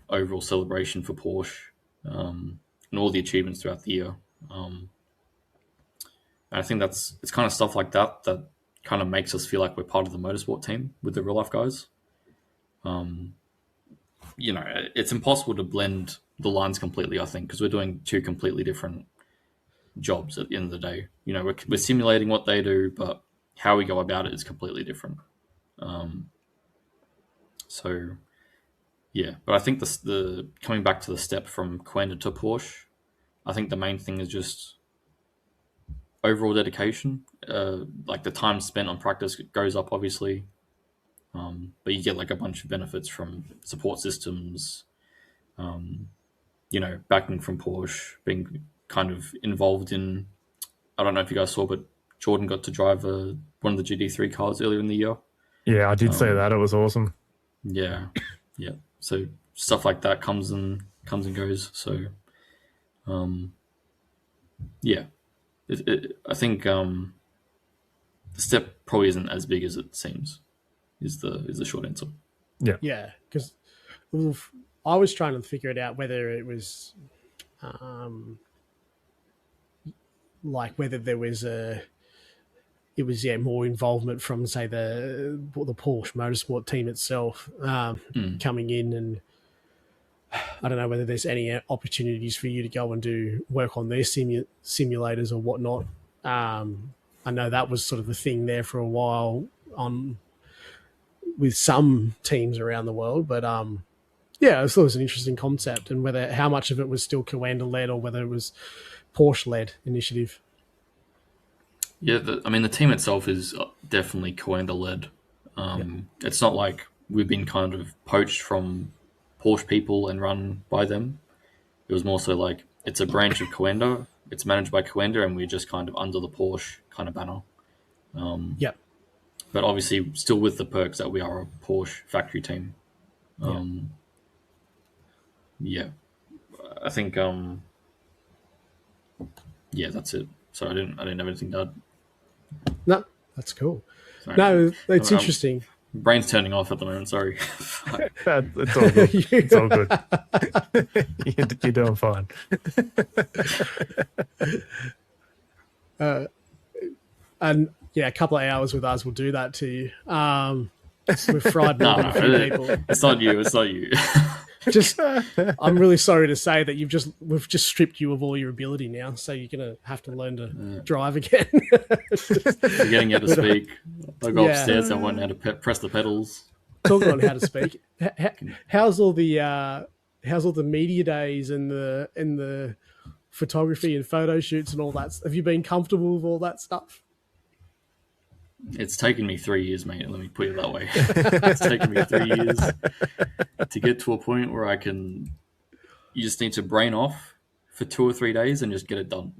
overall celebration for Porsche and all the achievements throughout the year. And I think it's kind of stuff like that kind of makes us feel like we're part of the motorsport team with the real life guys. You know, it's impossible to blend the lines completely, I think, because we're doing two completely different jobs at the end of the day. You know, we're simulating what they do, but how we go about it is completely different. So yeah, but I think the coming back to the step from Coanda to Porsche, I think the main thing is just overall dedication. Like the time spent on practice goes up, obviously, but you get like a bunch of benefits from support systems, you know, backing from Porsche, being kind of involved in, I don't know if you guys saw, but Jordan got to drive one of the GT3 cars earlier in the year. Yeah, I did see that. It was awesome. Yeah. So stuff like that comes and goes. So, yeah, I think the step probably isn't as big as it seems. Is the short answer. Yeah, because I was trying to figure it out whether it was like whether there was more involvement from, say, the Porsche Motorsport team itself coming in, and I don't know whether there's any opportunities for you to go and do work on their simulators or whatnot. I know that was sort of the thing there for a while with some teams around the world, but yeah, I thought it was an interesting concept, and whether how much of it was still Coanda led or whether it was Porsche led initiative. Yeah, the team itself is definitely Coanda led. It's not like we've been kind of poached from Porsche people and run by them. It was more so like it's a branch of Coanda. It's managed by Coanda, and we're just kind of under the Porsche kind of banner. Yep. But obviously, still with the perks that we are a Porsche factory team. Yeah, I think. Yeah, that's it. So I didn't have anything to add. No, that's cool. Sorry. No, it's interesting. Brain's turning off at the moment. Sorry. It's all good. It's all good. You're doing fine. And yeah, a couple of hours with us will do that to you. We've fried more than a few people. It's not you. It's not you. Just, I'm really sorry to say that we've just stripped you of all your ability now, so you're gonna have to learn to drive again. Forgetting how to speak. I go upstairs. I won't know how to press the pedals. Talking on how to speak. How's all the media days and the photography and photo shoots and all that? Have you been comfortable with all that stuff? It's taken me 3 years, mate. Let me put it that way. It's taken me 3 years to get to a point where you just need to brain off for 2 or 3 days and just get it done.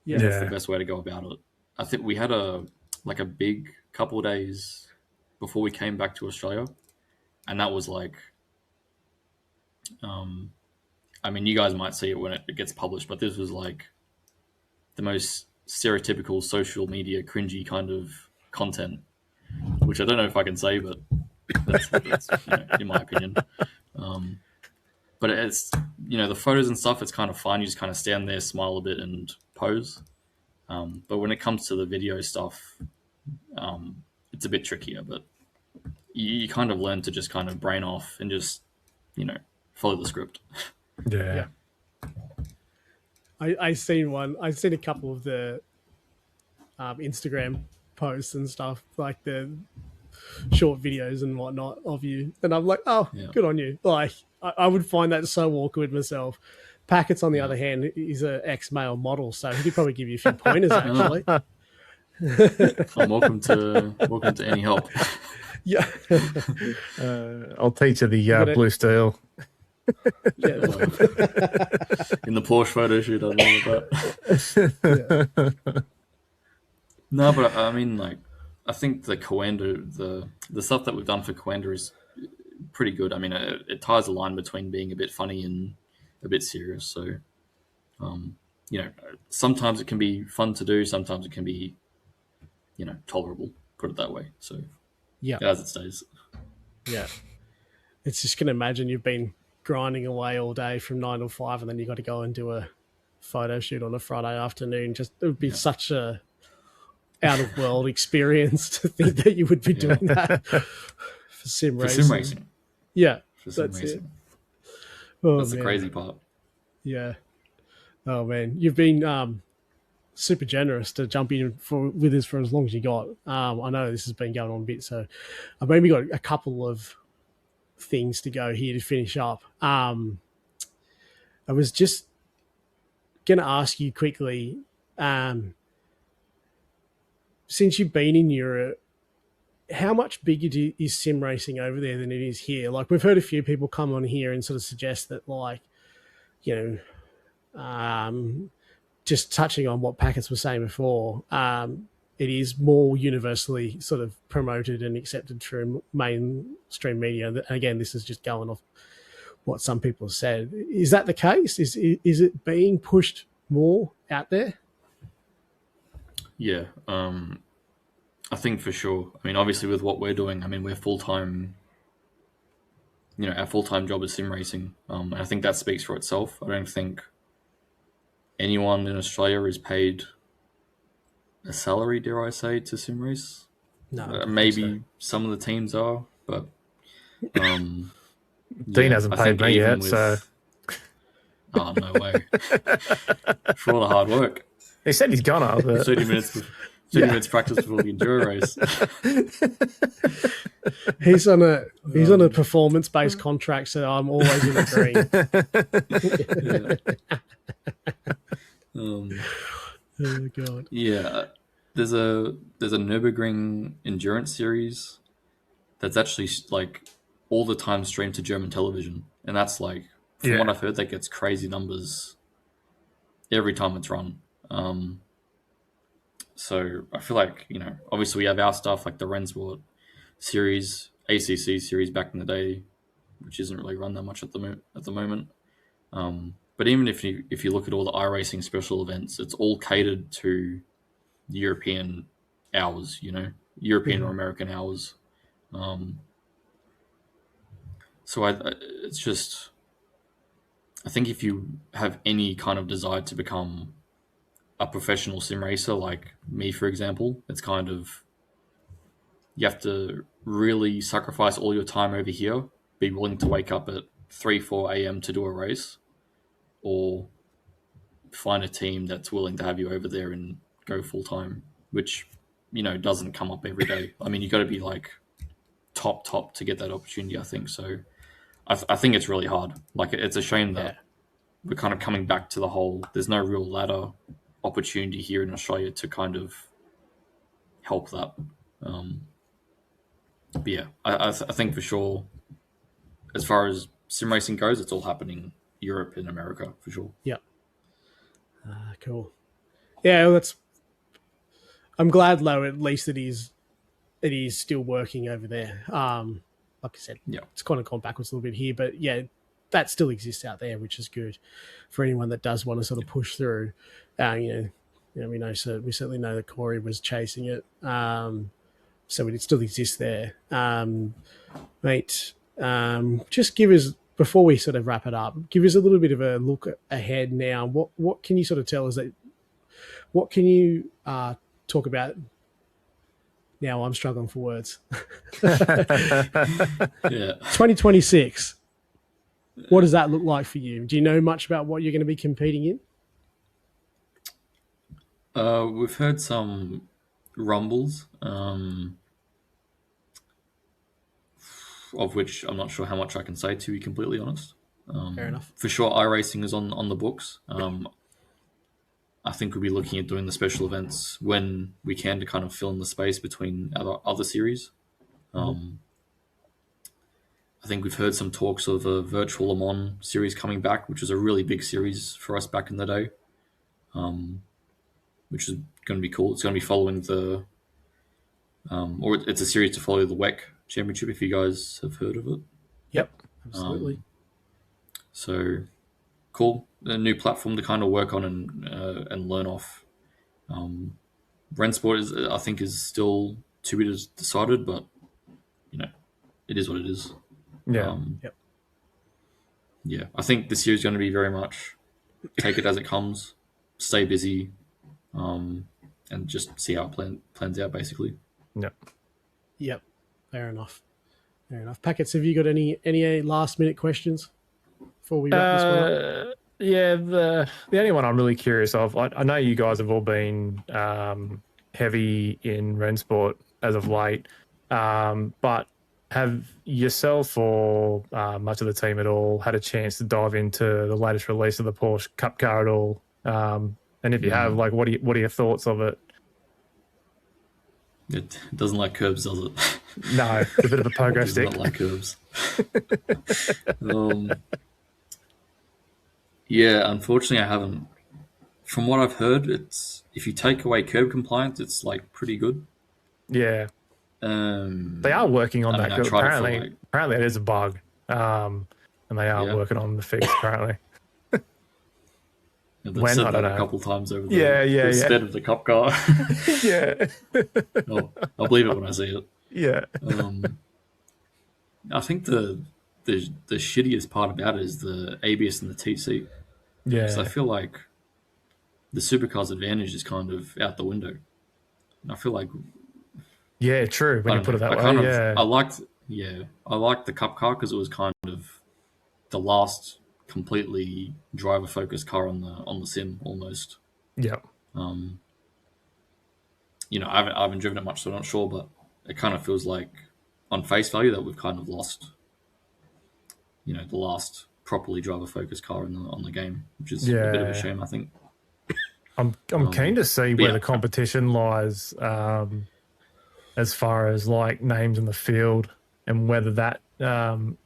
Yeah. That's the best way to go about it. I think we had a big couple of days before we came back to Australia. And that was like, you guys might see it when it gets published, but this was like the most stereotypical social media cringy kind of content, which I don't know if I can say, but that's in my opinion. But it's, the photos and stuff, it's kind of fun. You just kind of stand there, smile a bit and pose. But when it comes to the video stuff, it's a bit trickier, but you kind of learn to just kind of brain off and just, follow the script. Yeah. I've seen a couple of the Instagram posts and stuff, like the short videos and whatnot of you, and I'm like, good on you. Like, I would find that so awkward myself. Packets, on the other hand, is an ex-male model, so he could probably give you a few pointers, actually. I'm welcome to any help. Yeah. I'll teach you the blue steel. Yeah. In the Porsche photo shoot, I know that. No, but I think the Coanda, the stuff that we've done for Coanda is pretty good. It ties a line between being a bit funny and a bit serious. So, sometimes it can be fun to do. Sometimes it can be, tolerable. Put it that way. So, yeah, as it stays. Yeah, it's just gonna imagine you've been grinding away all day from 9 to 5, and then you got to go and do a photo shoot on a Friday afternoon. Just it would be such a out of world experience to think that you would be doing that for sim racing. Yeah, for sim racing. It. Oh, that's the crazy part. Yeah. Oh man, you've been super generous to jump in with us for as long as you got. I know this has been going on a bit, so I've maybe got a couple of things to go here to finish up. I was just going to ask you quickly, since you've been in Europe, how much bigger is sim racing over there than it is here? Like, we've heard a few people come on here and sort of suggest that, like, just touching on what Packets was saying before, it is more universally sort of promoted and accepted through mainstream media. And again, this is just going off what some people have said. Is that the case? Is it being pushed more out there? Yeah, I think for sure. Obviously with what we're doing, we're full-time our full-time job is sim racing. And I think that speaks for itself. I don't think anyone in Australia is paid a salary, dare I say, to sim race. No, maybe some of the teams are, but Dean hasn't paid me yet, so. Oh, no way. For all the hard work. He said he's gonna. But... 30 minutes practice before the enduro race. He's on a performance-based contract, so I'm always in the green. Oh god. Yeah, there's a Nürburgring endurance series that's actually like all the time streamed to German television, and that's like, from what I've heard, that gets crazy numbers every time it's run. So I feel like, obviously we have our stuff like the Rennsport series, ACC series back in the day, which isn't really run that much at the moment. But even if you look at all the iRacing special events, it's all catered to European hours, European or American hours. So it's just, I think if you have any kind of desire to become a professional sim racer, like me, for example, it's kind of, you have to really sacrifice all your time over here, be willing to wake up at 3-4 a.m. to do a race, or find a team that's willing to have you over there and go full time, which, doesn't come up every day. I mean, you got to be like top to get that opportunity, I think. So I think it's really hard. Like, it's a shame that we're kind of coming back to the whole, there's no real ladder opportunity here in Australia to kind of help that. But yeah, I think for sure, as far as sim racing goes, it's all happening Europe and America for sure. Yeah. Cool. Yeah, well, I'm glad, though, at least it is still working over there. Like I said, it's kind of gone backwards a little bit here, but yeah, that still exists out there, which is good for anyone that does want to sort of push through. We certainly know that Corey was chasing it, so it still exists there, mate. Just give us, before we sort of wrap it up, give us a little bit of a look ahead now. What can you sort of tell us what can you talk about? Now I'm struggling for words. 2026. What does that look like for you? Do you know much about what you're going to be competing in? We've heard some rumbles, of which I'm not sure how much I can say, to be completely honest. Fair enough. For sure, iRacing is on the books. I think we'll be looking at doing the special events when we can to kind of fill in the space between other series. I think we've heard some talks of a virtual Le Mans series coming back, which was a really big series for us back in the day, which is going to be cool. It's going to be following or it's a series to follow the WEC Championship, if you guys have heard of it. Yep, absolutely. So cool. A new platform to kind of work on and learn off. Rennsport I think is still to be decided, but it is what it is. Yeah. Yeah. I think this year is going to be very much take it as it comes, stay busy, and just see how it plans out, basically. Yep. Fair enough. Packets, have you got any last minute questions before we wrap this one up? Yeah, the only one I'm really curious of, I know you guys have all been heavy in Rennsport as of late, but have yourself or much of the team at all had a chance to dive into the latest release of the Porsche Cup car at all? And if you have, like, what are your thoughts of it? It doesn't like curbs, does it? No, it's a bit of a pogo It stick. does not like curbs. Yeah, unfortunately, I haven't. From what I've heard, it's if you take away curb compliance, it's like pretty good. Yeah. They are working on that. Apparently, it is a bug, and they are working on the fix currently. They've said I don't know. A couple times over the stead of the Cup car. Yeah. I'll believe it when I see it. Yeah. I think the the shittiest part about it is the ABS and the TC. Yeah. Because I feel like the supercars advantage is kind of out the window. And I feel like Yeah, true. When you put it that way, yeah. I liked the Cup car because it was kind of the last completely driver focused car on the sim almost. Yeah. I haven't driven it much, so I'm not sure, but it kind of feels like on face value that we've kind of lost, the last properly driver focused car on the game, which is a bit of a shame, I think. I'm keen to see where the competition lies, as far as like names in the field, and whether that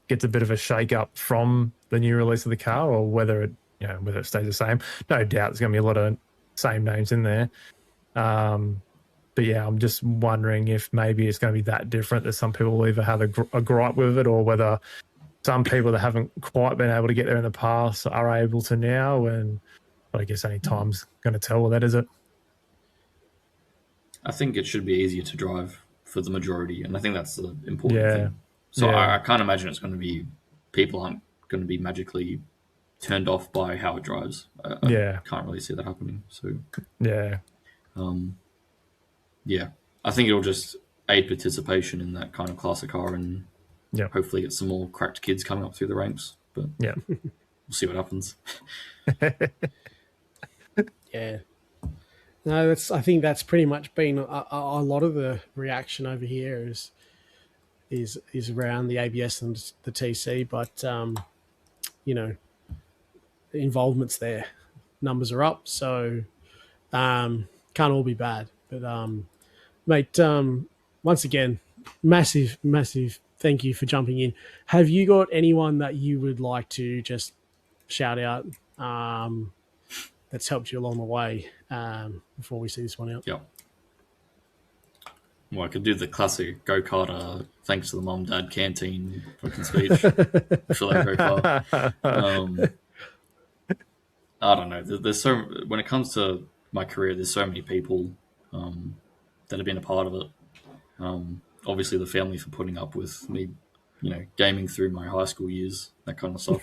gets a bit of a shake up from the new release of the car, or whether it stays the same. No doubt there's going to be a lot of same names in there. But yeah, I'm just wondering if maybe it's going to be that different that some people either have a gripe with it, or whether some people that haven't quite been able to get there in the past are able to now. And I guess only time's going to tell that, is it? I think it should be easier to drive for the majority, and I think that's the important thing. So I can't imagine it's going to be, people aren't going to be magically turned off by how it drives. I can't really see that happening. So I think it'll just aid participation in that kind of class of car, and hopefully get some more cracked kids coming up through the ranks. But we'll see what happens. Yeah. No, I think that's pretty much been a lot of the reaction over here is around the ABS and the TC, but the involvement's there, numbers are up, so can't all be bad. But mate, once again, massive thank you for jumping in. Have you got anyone that you would like to just shout out that's helped you along the way before we see this one out? Yeah. Well, I could do the classic go-karter thanks to the mom dad canteen fucking speech. I'm sure that'll go far. I don't know. There's when it comes to my career, there's so many people that have been a part of it. Obviously the family for putting up with me, gaming through my high school years, that kind of stuff.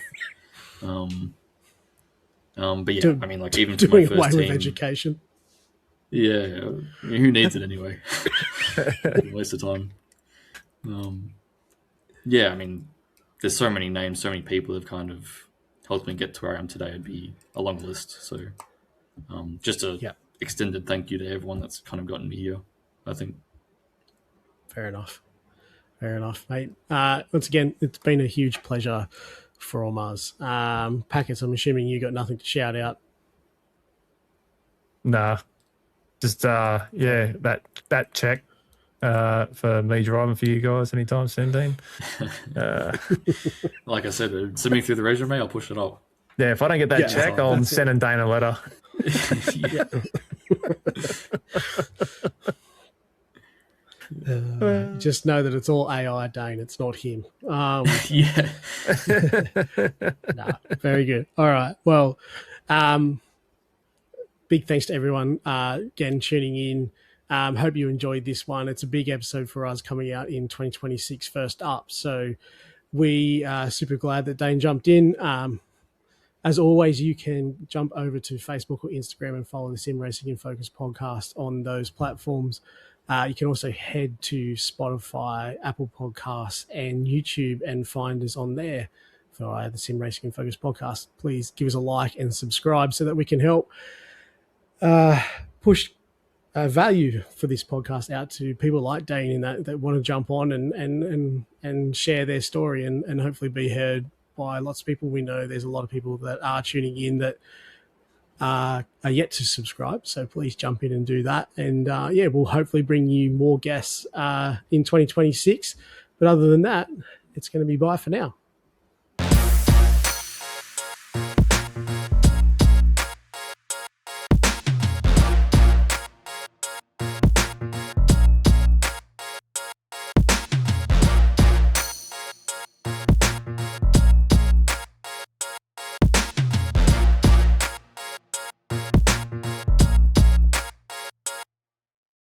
But yeah, I mean, like, even for my first team, education. Yeah, I mean, who needs it anyway? Waste of time. I mean, there's so many names, so many people have kind of helped me get to where I am today. It'd be a long list. So, just a extended thank you to everyone that's kind of gotten me here, I think. Fair enough, mate. Once again, it's been a huge pleasure from us. Packets, I'm assuming you got nothing to shout out. Nah, just that check for me driving for you guys anytime soon, Dean. Like I said, send me through the resume, I'll push it up. Yeah, if I don't get that check, I'll send Dayne a letter. Just know that it's all AI, Dayne. It's not him. Very good. All right. Well, big thanks to everyone again tuning in. Hope you enjoyed this one. It's a big episode for us coming out in 2026 first up. So we are super glad that Dayne jumped in. As always, you can jump over to Facebook or Instagram and follow the Sim Racing in Focus podcast on those platforms. You can also head to Spotify, Apple Podcasts, and YouTube and find us on there for the Sim Racing in Focus podcast. Please give us a like and subscribe so that we can help push value for this podcast out to people like Dayne that want to jump on and share their story and hopefully be heard by lots of people. We know there's a lot of people that are tuning in that are yet to subscribe, so please jump in and do that. And we'll hopefully bring you more guests in 2026. But other than that, it's going to be bye for now.